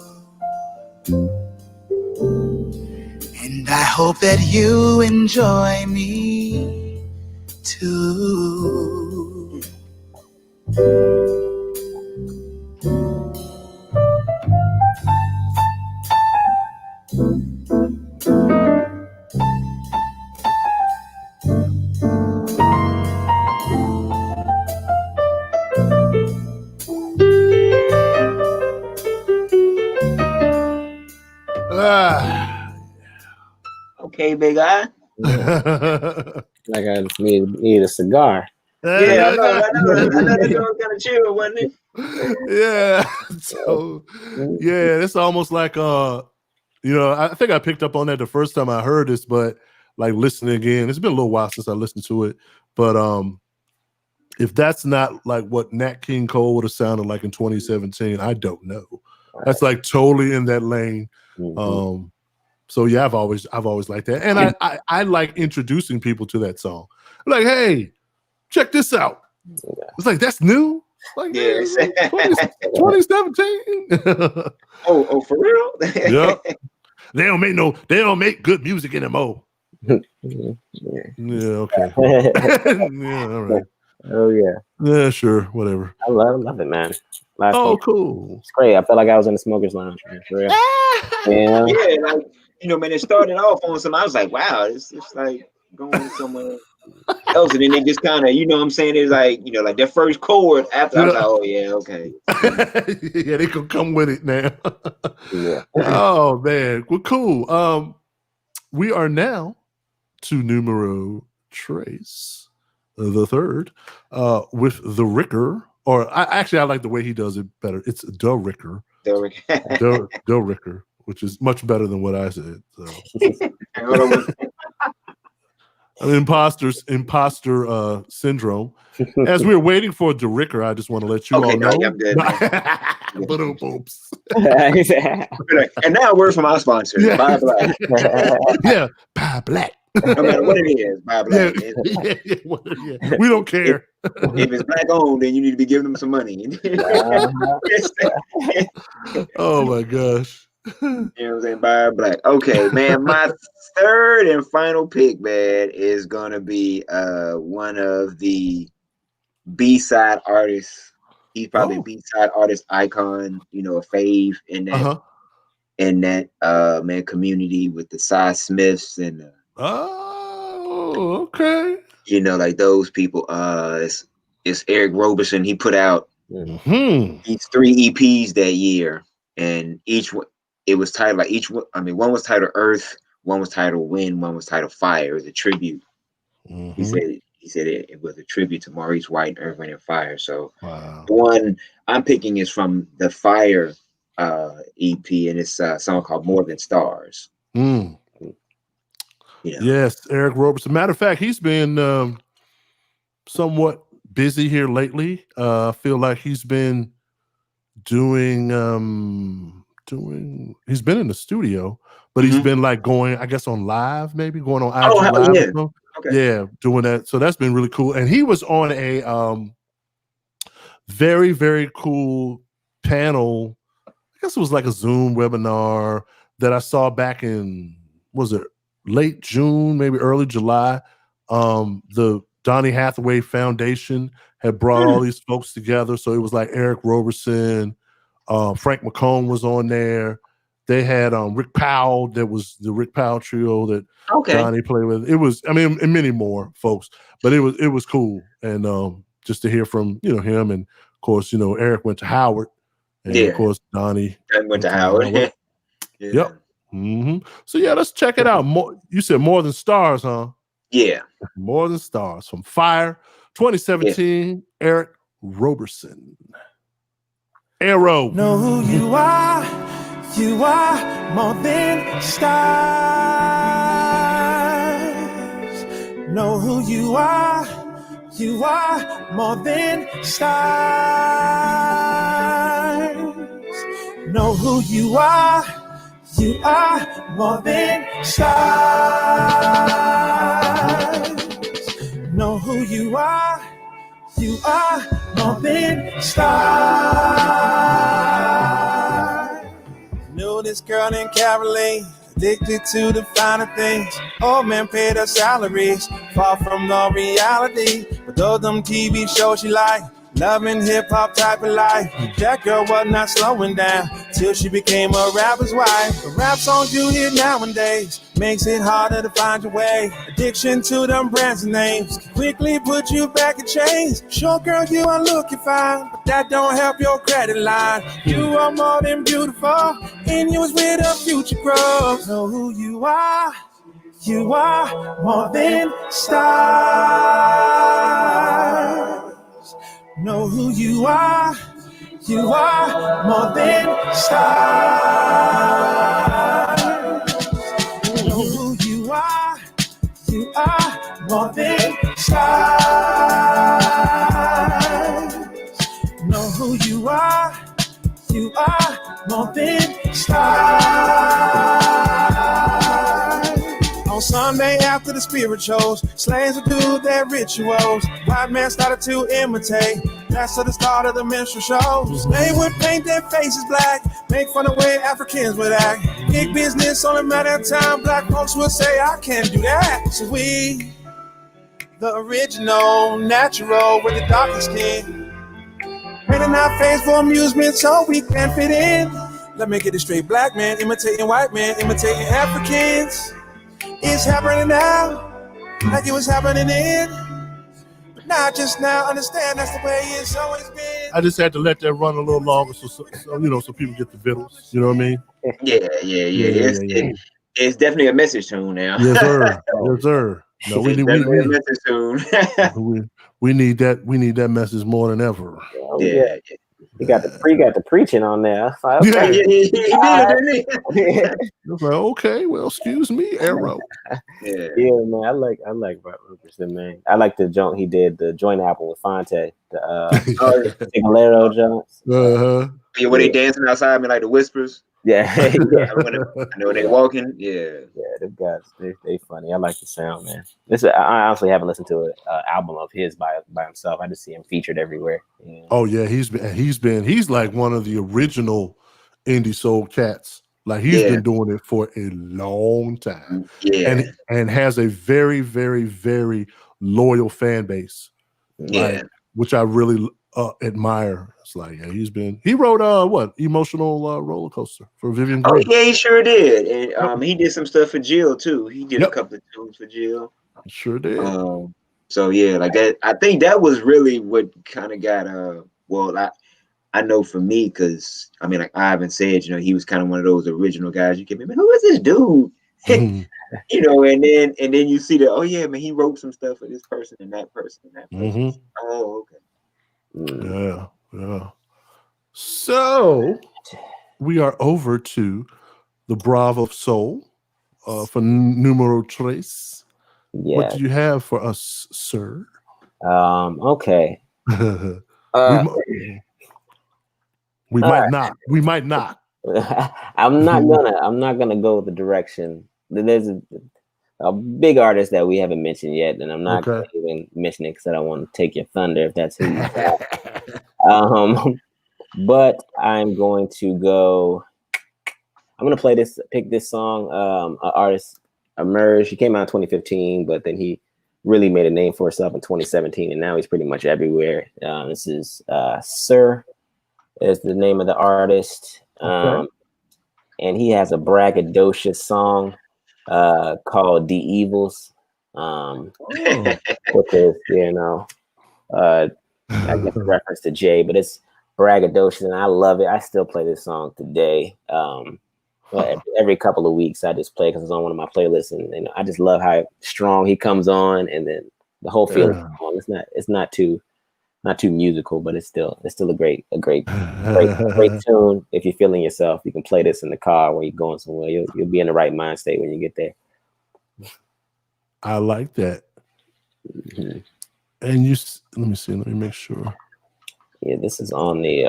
and I hope that you enjoy me too. Okay, big eye. Like I need a cigar. Yeah, I know that was kind of chill, wasn't it? Yeah. So yeah, it's almost like I think I picked up on that the first time I heard this, but like listening again, it's been a little while since I listened to it. But if that's not like what Nat King Cole would have sounded like in 2017, I don't know. That's like totally in that lane. Mm-hmm. So yeah, I've always liked that, and I like introducing people to that song. I'm like, hey, check this out. It's like that's new. Like, Yes. 2017. Oh, for real? Yeah. They don't make good music anymore. Yeah. Yeah, okay. Yeah, all right. Oh yeah. Yeah, sure, whatever. I love it, man. Last week. Cool. It's great. I felt like I was in the smokers lounge, man. For real. Yeah. Yeah, like man, it started off on some. I was like, wow, it's like going somewhere else, and then they just kind of, what I'm saying, it's like, like their first chord after. I was like, oh yeah, okay. Yeah, they could come with it now. Yeah. Oh man, well, cool. We are now to numero tres, the third, with the Ricker. Or I like the way he does it better. It's the Ricker. The Ricker, which is much better than what I said. So. Imposter syndrome. As we're waiting for the Ricker, I just want to let you all know. I'm good. Oops. And now a word from our sponsor, Buy Black. Yeah, Buy Black. No matter what it is, Buy Black. Yeah. We don't care. If it's black owned, then you need to be giving them some money. Oh my gosh. You know what I'm saying? Buy Black. Okay, man. My third and final pick, man, is gonna be one of the B-side artists. He's probably a B-side artist icon, a fave in that man community with the Cy Smiths and okay. Like those people. It's Eric Roberson. He put out these 3 EPs that year, and each one it was titled like each one. I mean, one was titled Earth, one was titled Wind, one was titled Fire. It was a tribute. He said it was a tribute to Maurice White, Earth, Wind, and Fire. So the one I'm picking is from the Fire EP, and it's a song called More Than Stars. Yes, Eric Roberson. Matter of fact, he's been somewhat busy here lately. I feel like he's been doing he's been in the studio, but he's been like going, I guess, on live, maybe going on IG Live. Yeah. Okay. Yeah, doing that. So that's been really cool. And he was on a very, very cool panel. I guess it was like a Zoom webinar that I saw back in, was it late June, maybe early July? The Donny Hathaway Foundation had brought all these folks together. So it was like Eric Roberson, Frank McComb was on there. They had Rick Powell. That was the Rick Powell trio that Donny played with. It was, I mean, and many more folks, but it was cool. And just to hear from him, and of course Eric went to Howard, and of course Donny went to Howard. Yep. So yeah, let's check it out. You said More Than Stars, huh? Yeah. More Than Stars from Fire, 2017. Eric Roberson. Arrow. Know who you are. You are more than stars. Know who you are. You are more than stars. Know who you are. You are more than stars. Know who you are. You are more than stars. Knew this girl named Caroline, addicted to the finer things. Old man paid her salaries, far from the reality. But those them TV shows she liked, loving hip-hop type of life. That girl was not slowing down till she became a rapper's wife. The rap songs you hear nowadays makes it harder to find your way. Addiction to them brands and names can quickly put you back in chains. Sure, girl, you are looking fine, but that don't help your credit line. You are more than beautiful, and you was with a future growth. Know who you are. You are more than stars. Know who you are. You are more than stars. Know who you are. You are more than stars. Know who you are. You are more than stars. On Sunday after the spirituals, slaves would do their rituals. White man started to imitate. That's the start of the minstrel shows. They would paint their faces black, make fun of the way Africans would act. Big business on a matter of time, black folks would say, I can't do that. So we, the original, natural, with the darkest skin, painting our face for amusement so we can fit in. Let me get it straight, black man imitating white man, imitating Africans. It's happening now, like it was happening then. But not just now, understand that's the way it's always been. I just had to let that run a little longer so people get the vittles. You know what I mean? Yeah. It's definitely a message tune now. Yes, sir. Yes, sir. No, we need a message tune. we need that. We need that message more than ever. Yeah. You got the preaching on there. Yeah, he did, didn't he? It's like, okay, well, excuse me, Arrow. Yeah, man, I like Rupert, man. I like the joint he did, the joint album with Fonte, the Galero joints. Yeah, when they dancing outside, me like the whispers. Yeah, I know they walking. Yeah, them guys, they funny. I like the sound, man. I honestly haven't listened to an album of his by himself. I just see him featured everywhere. Yeah. Oh yeah, he's like one of the original indie soul cats. Like he's been doing it for a long time. Yeah, and has a very, very, very loyal fan base. Like, which I really admire. It's like he wrote Emotional Roller Coaster for Vivian Green. Oh yeah, he sure did. And he did some stuff for Jill too. He did a couple of tunes for Jill. Sure did. So yeah, like that, I think that was really what kind of got I know for me, because I mean, like Ivan said, he was kind of one of those original guys. You get me, man, who is this dude? And then you see that, oh yeah, man, he wrote some stuff for this person and that person and that person. Oh, okay. Yeah. So we are over to the Bravo Soul for numero tres. Yeah. What do you have for us, sir? Okay. We might not. We might not. I'm not gonna go the direction. There's a big artist that we haven't mentioned yet, and I'm not gonna even mention it because I don't want to take your thunder if that's who you got. But I'm going to go. I'm gonna pick this song. An artist emerged. He came out in 2015, but then he really made a name for himself in 2017, and now he's pretty much everywhere. This is Sir is the name of the artist, and he has a braggadocious song called "The Evils," which is I guess a reference to Jay, but it's braggadocious, and I love it. I still play this song today. Every couple of weeks, I just play because it's on one of my playlists, and I just love how strong he comes on, and then the whole feeling. It's not too musical, but it's still a great tune. If you're feeling yourself, you can play this in the car when you're going somewhere. You'll be in the right mind state when you get there. I like that. And let me see. Let me make sure. Yeah, this is on the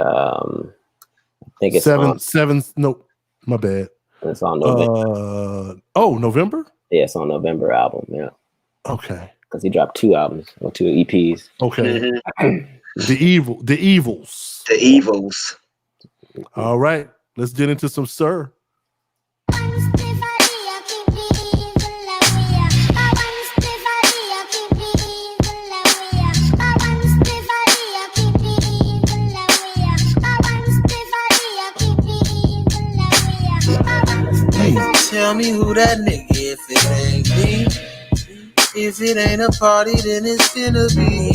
I think it's seven. Nope, my bad. It's on November. November? Yeah, it's on November album. Yeah. Okay. Because he dropped 2 albums or 2 EPs. Okay. The Evils. The Evils. All right. Let's get into some Sir. Tell me who that nigga if it ain't me. If it ain't a party, then it's finna be.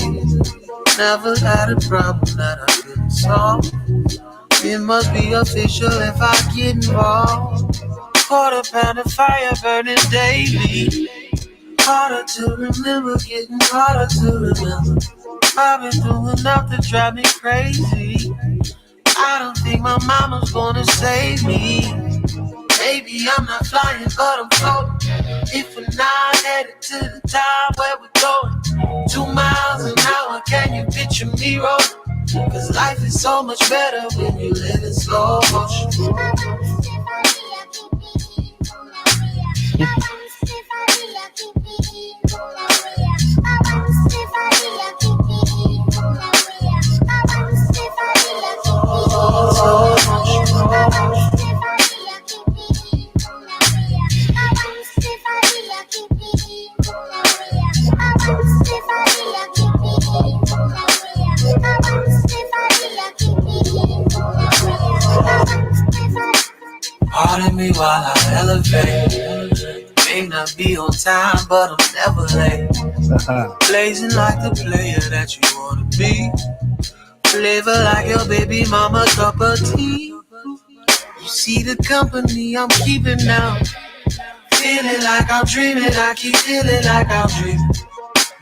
Never had a problem that I couldn't solve. It must be official if I get involved. Quarter pound of fire burning daily. Harder to remember, getting harder to remember. I've been through enough to drive me crazy. I don't think my mama's gonna save me. Maybe I'm not flying, but I'm floating. If we're not headed to the top where we're going, 2 miles an hour, can you picture me rolling? Cause life is so much better when you live in slow motion. Pardon me while I elevate. May not be on time, but I'm never late. Blazing like the player that you wanna be. Flavor like your baby mama cup of tea. You see the company I'm keeping now. Feeling like I'm dreaming, I keep feeling like I'm dreaming.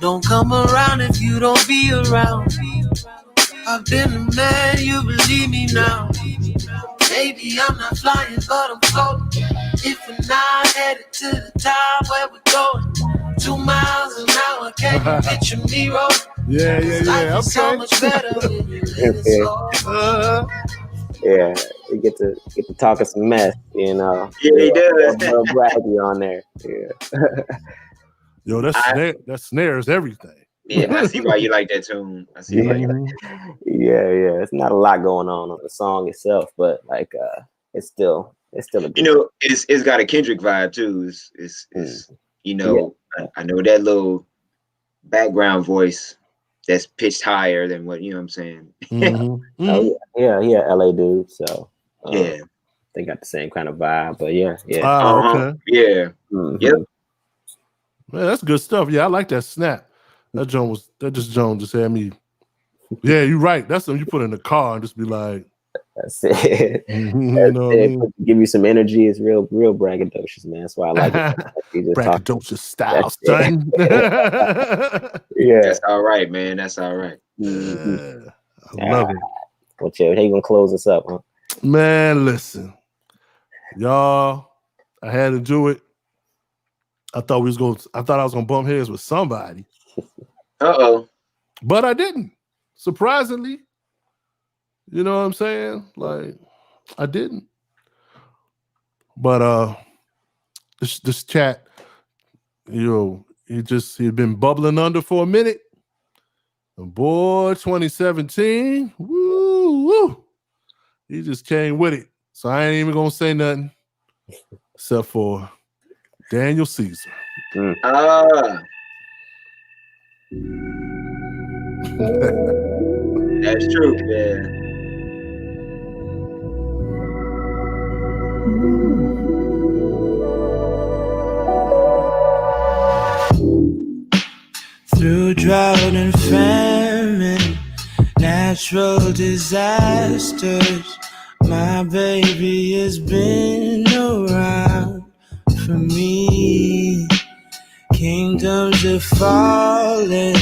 Don't come around if you don't be around. I've been the man, you believe me now. Maybe I'm not flying, but I'm floating. If we're not headed to the top where we're going, 2 miles an hour, can you picture me rolling? Yeah. Okay. So much better when you live slow. Yeah, we get to talking some mess, you know. Yeah, he does. Little braggy on there. Yeah. Yo, that snares everything. Yeah, I see why you like that tune. I see why you like that. Yeah. It's not a lot going on the song itself, but like it's still a good it's got a Kendrick vibe too. It's you know, I know that little background voice that's pitched higher than what, you know what I'm saying? Oh yeah, LA dude. So yeah, they got the same kind of vibe. But yeah. Okay. Yeah. Yep. Man, that's good stuff. Yeah, I like that snap. That Joan just had me. Yeah, you're right. That's something you put in the car and just be like, that's it. You know what I mean? Give you some energy. It's real braggadocious, man. That's why I like it. Braggadocious style, son. Yeah, that's all right, man. That's all right. I love it. Well, Joe, how you gonna close us up, huh? Man, listen, y'all. I had to do it. I thought I was gonna bump heads with somebody. But I didn't. Surprisingly. You know what I'm saying? Like, I didn't. But this chat, you know, he'd been bubbling under for a minute. And boy, 2017, woo, he just came with it. So I ain't even gonna say nothing except for Daniel Caesar. That's true, yeah. Through drought and famine, natural disasters, my baby has been around for me. Kingdoms are falling,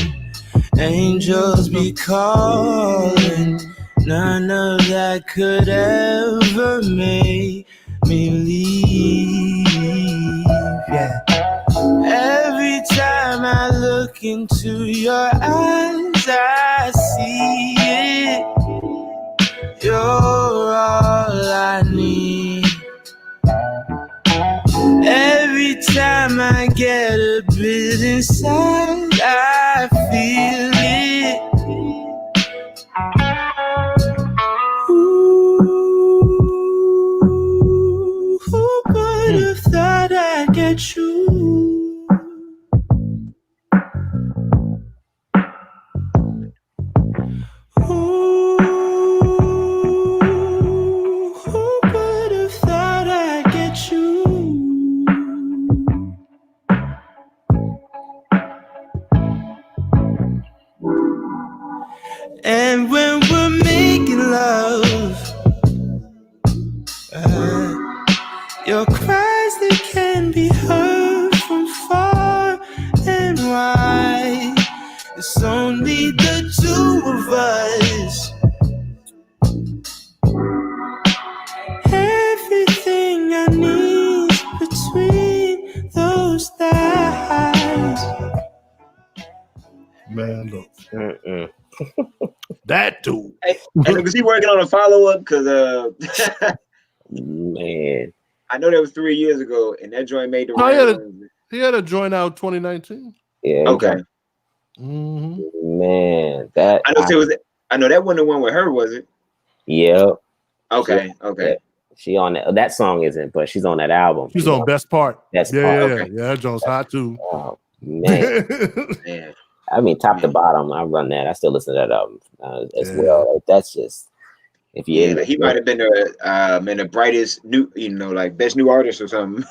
angels be calling. None of that could ever make me leave. Yeah. Every time I look into your eyes, I see it. You're all time I get a bit inside, I feel it. Ooh, who would have thought I'd get you? Ooh, who would have thought I'd get you? And when we're making love, your cries, they can be heard from far and wide. It's only the two of us. Everything I need between those thighs. Man, look. That dude. Hey, was he working on a follow-up? Because man, I know that was 3 years ago, and that joint made the rounds. He had a joint out 2019. Yeah. Okay. Man, that I know that wasn't the one with her, was it? Yep. Okay. Yeah. She on that song isn't, but she's on that album. She's on Best Part. Best Part. Okay. Yeah, that joint's hot too. Oh man. Man. I mean, top to bottom, I run that. I still listen to that album as well. That's just if you. Like he might have been the brightest new, like best new artist or something.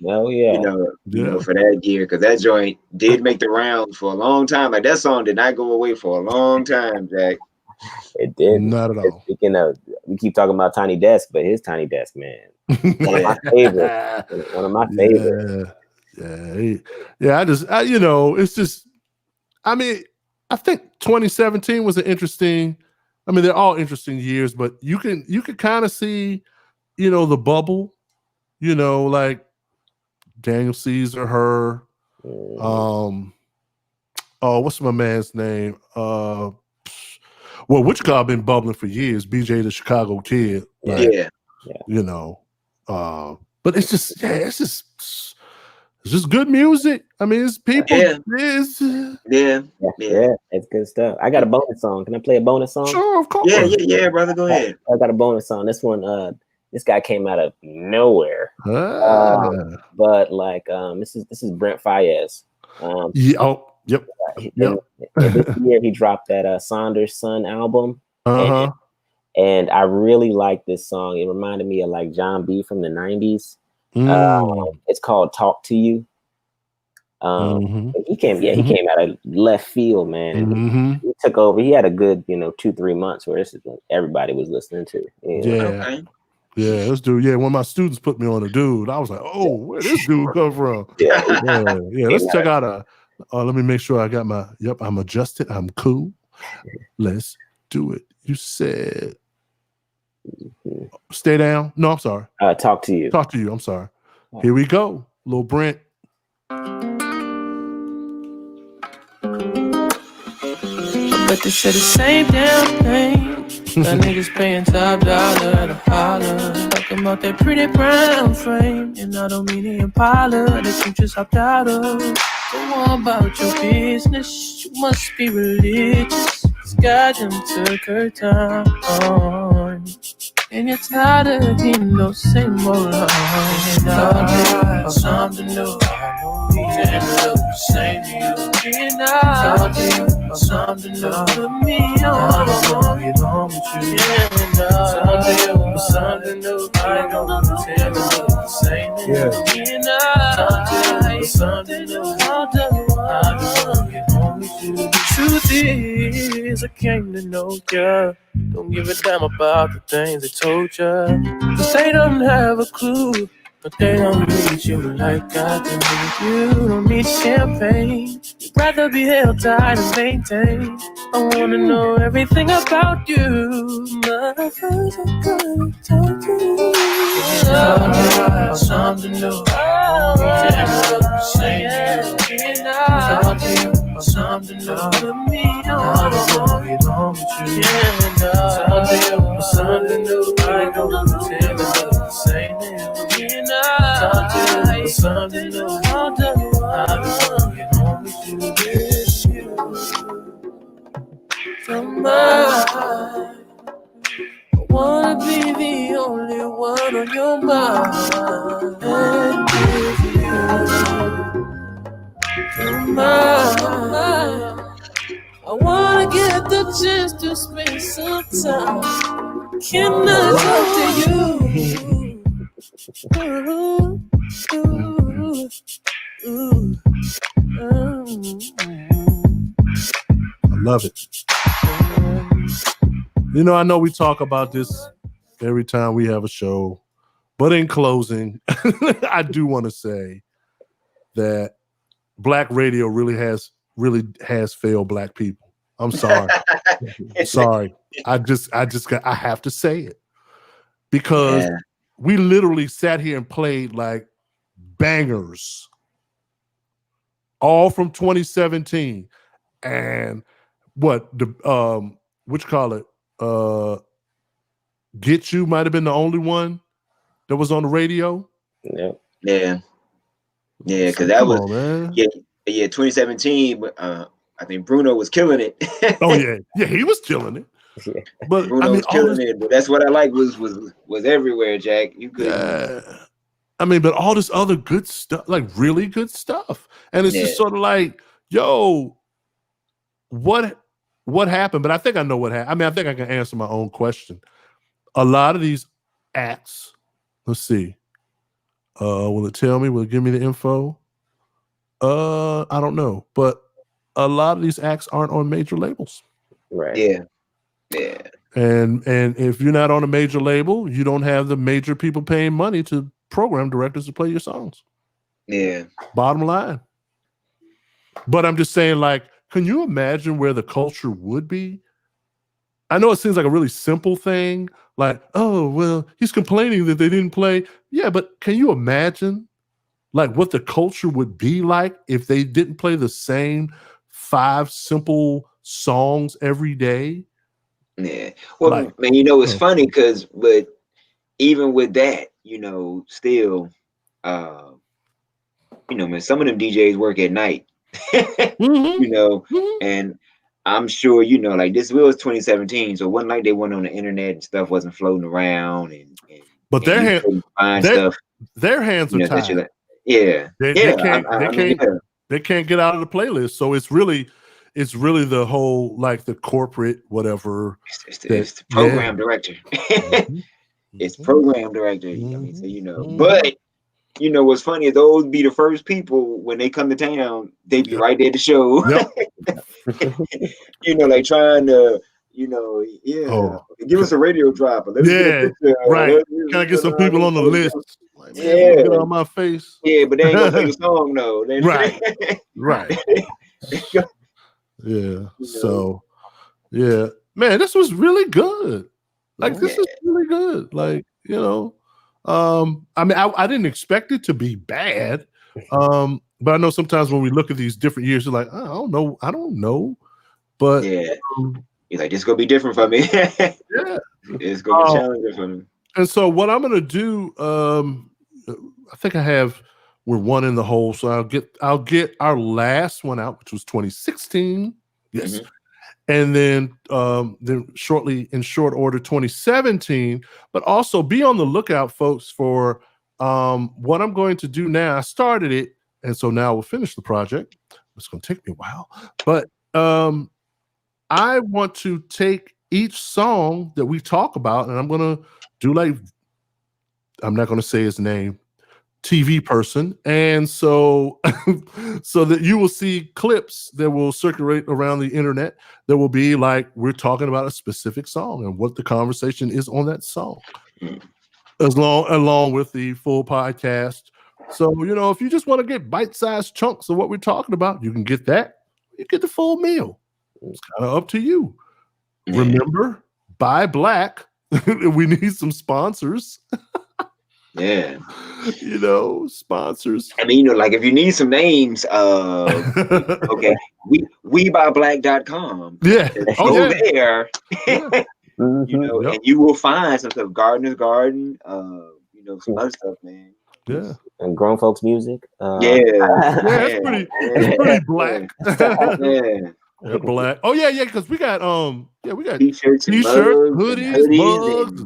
Oh yeah. For that year, because that joint did make the rounds for a long time. Like that song did not go away for a long time, Jack. It did not at all. Speaking of, we keep talking about Tiny Desk, but his Tiny Desk, man, one of my favorites. One of my favorites. Yeah. It's just. I mean, I think 2017 was an interesting. I mean, they're all interesting years, but you can kind of see, the bubble. Like Daniel Caesar, her. What's my man's name? Which guy been bubbling for years? BJ the Chicago Kid. Like, but it's just good music. I mean, it's people. Yeah, it's good stuff. I got a bonus song. Can I play a bonus song? Sure, of course. Yeah, brother. Go ahead. I got a bonus song. This one, this guy came out of nowhere. But like, this is Brent Faiyaz. Yep. This year he dropped that Saunders Son album. And I really like this song. It reminded me of like John B from the 90s. It's called Talk to You. He came out of left field, man. He took over. He had a good 2-3 months where this is what everybody was listening to. Yeah, this dude. Yeah, when my students put me on a dude, I was like, "Oh, where this dude come from?" Yeah. Let's check out let me make sure I got my. Yep, I'm adjusted. I'm cool. Let's do it. You said, "Stay down." No, I'm sorry. Talk to you. Talk to you. I'm sorry. Here we go, Lil Brent. I bet this shit is same damn thing. That niggas paying top dollar at a holler. Talking about that pretty brown frame. And I don't mean the Impala that you just hopped out of. Go on about your business. You must be religious. This guy done took her time on. And you're tired of hearing those same old lines. And I something new. And look the same to you. And I something new to me. I don't wanna get on with you. And I something new. I don't wanna tell you look the same to you. And I something new. I don't wanna get on with you. The truth is, I came to know ya. Don't give a damn about the things they told ya. 'Cause they don't have a clue. But they don't need you like I do. You don't need champagne. You'd rather be held tight and maintained. I wanna know everything about you. My friends are gonna talk to you. About something new. We can't look the same. Talk to you about something new to me. I don't wanna get on with you. Talk to you about something new. I don't wanna tell you the same. Talk to you about something new. only one on your mind. And if you're mine, I wanna get the chance to spend some time. Can I talk to you? I love it. You know, I know we talk about this every time we have a show, but in closing, I do want to say that Black radio really has failed Black people. I'm sorry. Sorry. I have to say it because we literally sat here and played like bangers all from 2017. And what the Get You might have been the only one that was on the radio. Yeah, because that was 2017. I think Bruno was killing it. Oh yeah, he was killing it. But Bruno was killing it. But that's what I like was everywhere, Jack. You could. I mean, but all this other good stuff, like really good stuff, and it's just sort of like, yo, what happened? But I think I know what happened. I mean, I think I can answer my own question. A lot of these acts, let's see. Will it tell me? Will it give me the info? I don't know, but a lot of these acts aren't on major labels. Right. Yeah. And if you're not on a major label, you don't have the major people paying money to program directors to play your songs. Yeah. Bottom line. But I'm just saying, like, can you imagine where the culture would be? I know it seems like a really simple thing, like, oh, well, he's complaining that they didn't play. Yeah, but can you imagine like what the culture would be like if they didn't play the same 5 simple songs every day? Yeah. Well, like, man, you know, it's funny but even with that, you know, still, you know, man, some of them DJs work at night, you know, and I'm sure, you know, like this was 2017, so one night they went on the internet and stuff wasn't floating around, but their hands are tied. They can't get out of the playlist. So it's really the whole, like, the corporate whatever. It's the program director. It's program director. I mean, so, you know, but you know what's funny is those be the first people when they come to town, they be right there to show. You know, like trying to, you know, give us a radio drop. Right. Can I get some people on the list? Like, get on my face. Yeah, but they ain't gonna play the song though. Right. Yeah. So, yeah, man, this was really good. Like, this is really good. Like, you know, I mean, I didn't expect it to be bad. But I know sometimes when we look at these different years, you're like, I don't know. But you're like, it's gonna be different for me. It's gonna be challenging for me. And so what I'm gonna do, I think we're one in the hole, so I'll get our last one out, which was 2016. Yes. And then shortly, in short order, 2017. But also be on the lookout, folks, for what I'm going to do now. I started it, and so now we'll finish the project. It's going to take me a while, but I want to take each song that we talk about, and I'm going to do, like, I'm not going to say his name, TV person, and so so that you will see clips that will circulate around the internet that will be like we're talking about a specific song and what the conversation is on that song, along with the full podcast. So, you know, if you just want to get bite-sized chunks of what we're talking about, you can get that. You get the full meal. It's kind of up to you. Remember, buy black. We need some sponsors. Yeah. You know, sponsors. I mean, you know, like if you need some names, okay, WeBuyBlack.com. Yeah. Go there. You know, and you will find some stuff, Gardener's Garden, you know, some other stuff, man. Yeah. And grown folks music. It's pretty black. Black. Oh yeah, because we got t-shirts, hoodies, mugs,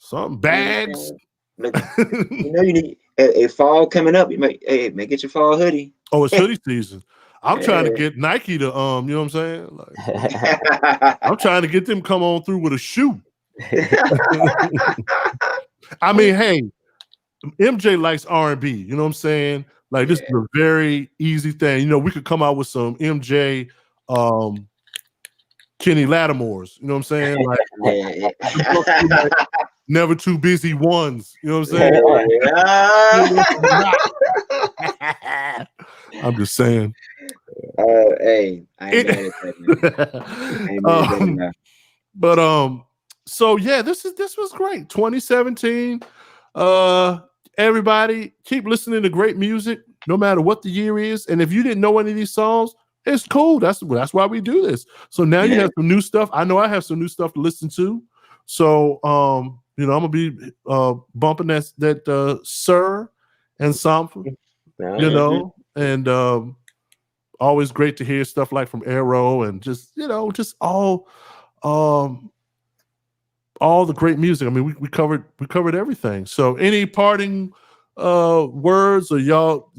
Something bags. Look, you need a fall coming up. You may get your fall hoodie. Oh, it's hoodie season. I'm trying to get Nike to you know what I'm saying? Like, I'm trying to get them come on through with a shoe. I mean, hey, MJ likes R&B. You know what I'm saying? Like this is a very easy thing. You know, we could come out with some MJ, Kenny Lattimores. You know what I'm saying? Like, never too busy ones. You know what I'm saying? I'm just saying. Hey, I ain't mad at that, man. But so yeah, this was great. 2017. Everybody keep listening to great music, no matter what the year is. And if you didn't know any of these songs, it's cool. That's why we do this. So now you have some new stuff. I know I have some new stuff to listen to. So you know, I'm gonna be bumping that Sir and Sample, you know, and always great to hear stuff like from Arrow and just, you know, just all the great music. I mean, we covered everything. So any parting words or y'all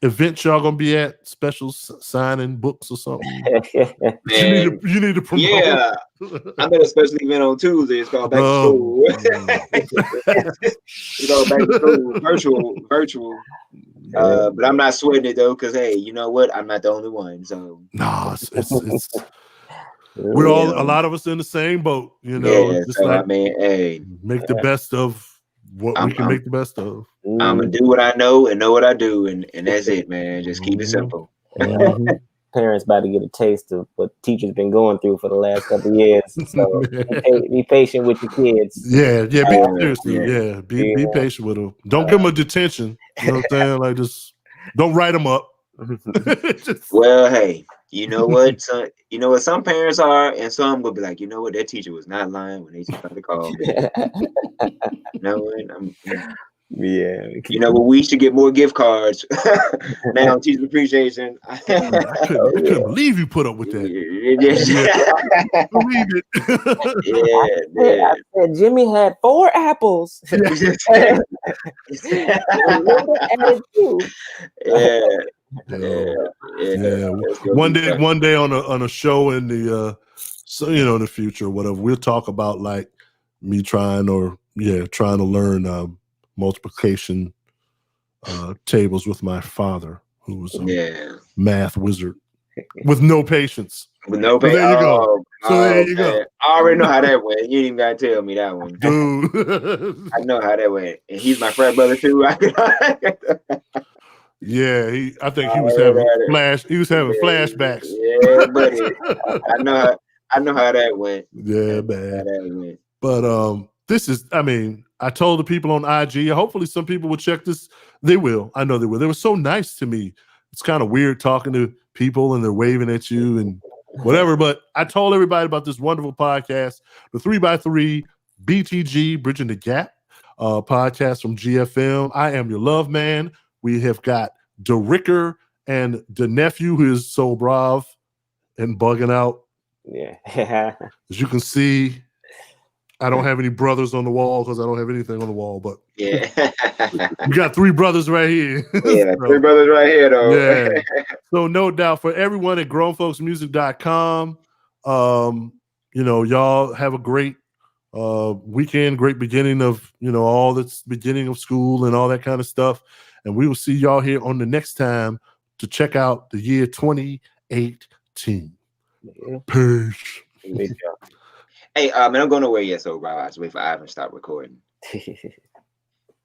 events y'all gonna be at, special signing books or something? Man, you need to promote. Yeah, I'm at a special event on Tuesday. It's called Back to School. It's called Back to School, virtual. But I'm not sweating it though, because hey, you know what? I'm not the only one. So nah, it's we're all a lot of us in the same boat, you know. Yeah, just so like, I mean, hey, make the best of what we can make the best of. I'm gonna do what I know and know what I do, and that's it, man. Just keep it simple. Parents about to get a taste of what teachers been going through for the last couple of years. So be patient with your kids. Yeah, seriously, be patient with them. Don't give them a detention. You know what I'm saying? Like, just don't write them up. Well, hey, you know what? Some parents are, and some will be like, you know what? That teacher was not lying when they tried to call me. You know what? You know what? We should get more gift cards now. Teacher appreciation. I couldn't believe you put up with that. Believe it. I said Jimmy had 4 apples. One day on a show in the in the future, whatever, we'll talk about like me trying to learn multiplication tables with my father, who was a math wizard with no patience. With no patience. There you go. So there you go. I already know how that went. You didn't even gotta tell me that one, dude. I know how that went, and he's my frat brother too. Yeah, I think he was having flashbacks. Yeah, buddy. I know how that went. Yeah, man. But this is, I mean, I told the people on IG, hopefully some people will check this. They will. I know they will. They were so nice to me. It's kind of weird talking to people and they're waving at you and whatever. But I told everybody about this wonderful podcast, the 3x3 BTG Bridging the Gap podcast from GFM. I am your love man. We have got DeRicker and the nephew who is so brave and bugging out. Yeah. As you can see, I don't have any brothers on the wall because I don't have anything on the wall, but yeah, we got 3 brothers right here. Yeah, so, 3 brothers right here, though. Yeah. So no doubt for everyone at grownfolksmusic.com, y'all have a great weekend, great beginning of, all this beginning of school and all that kind of stuff. And we will see y'all here on the next time to check out the year 2018. Yeah. Peace. Hey, man, I'm going nowhere yet, so bro, I just wait for Ivan to stop recording.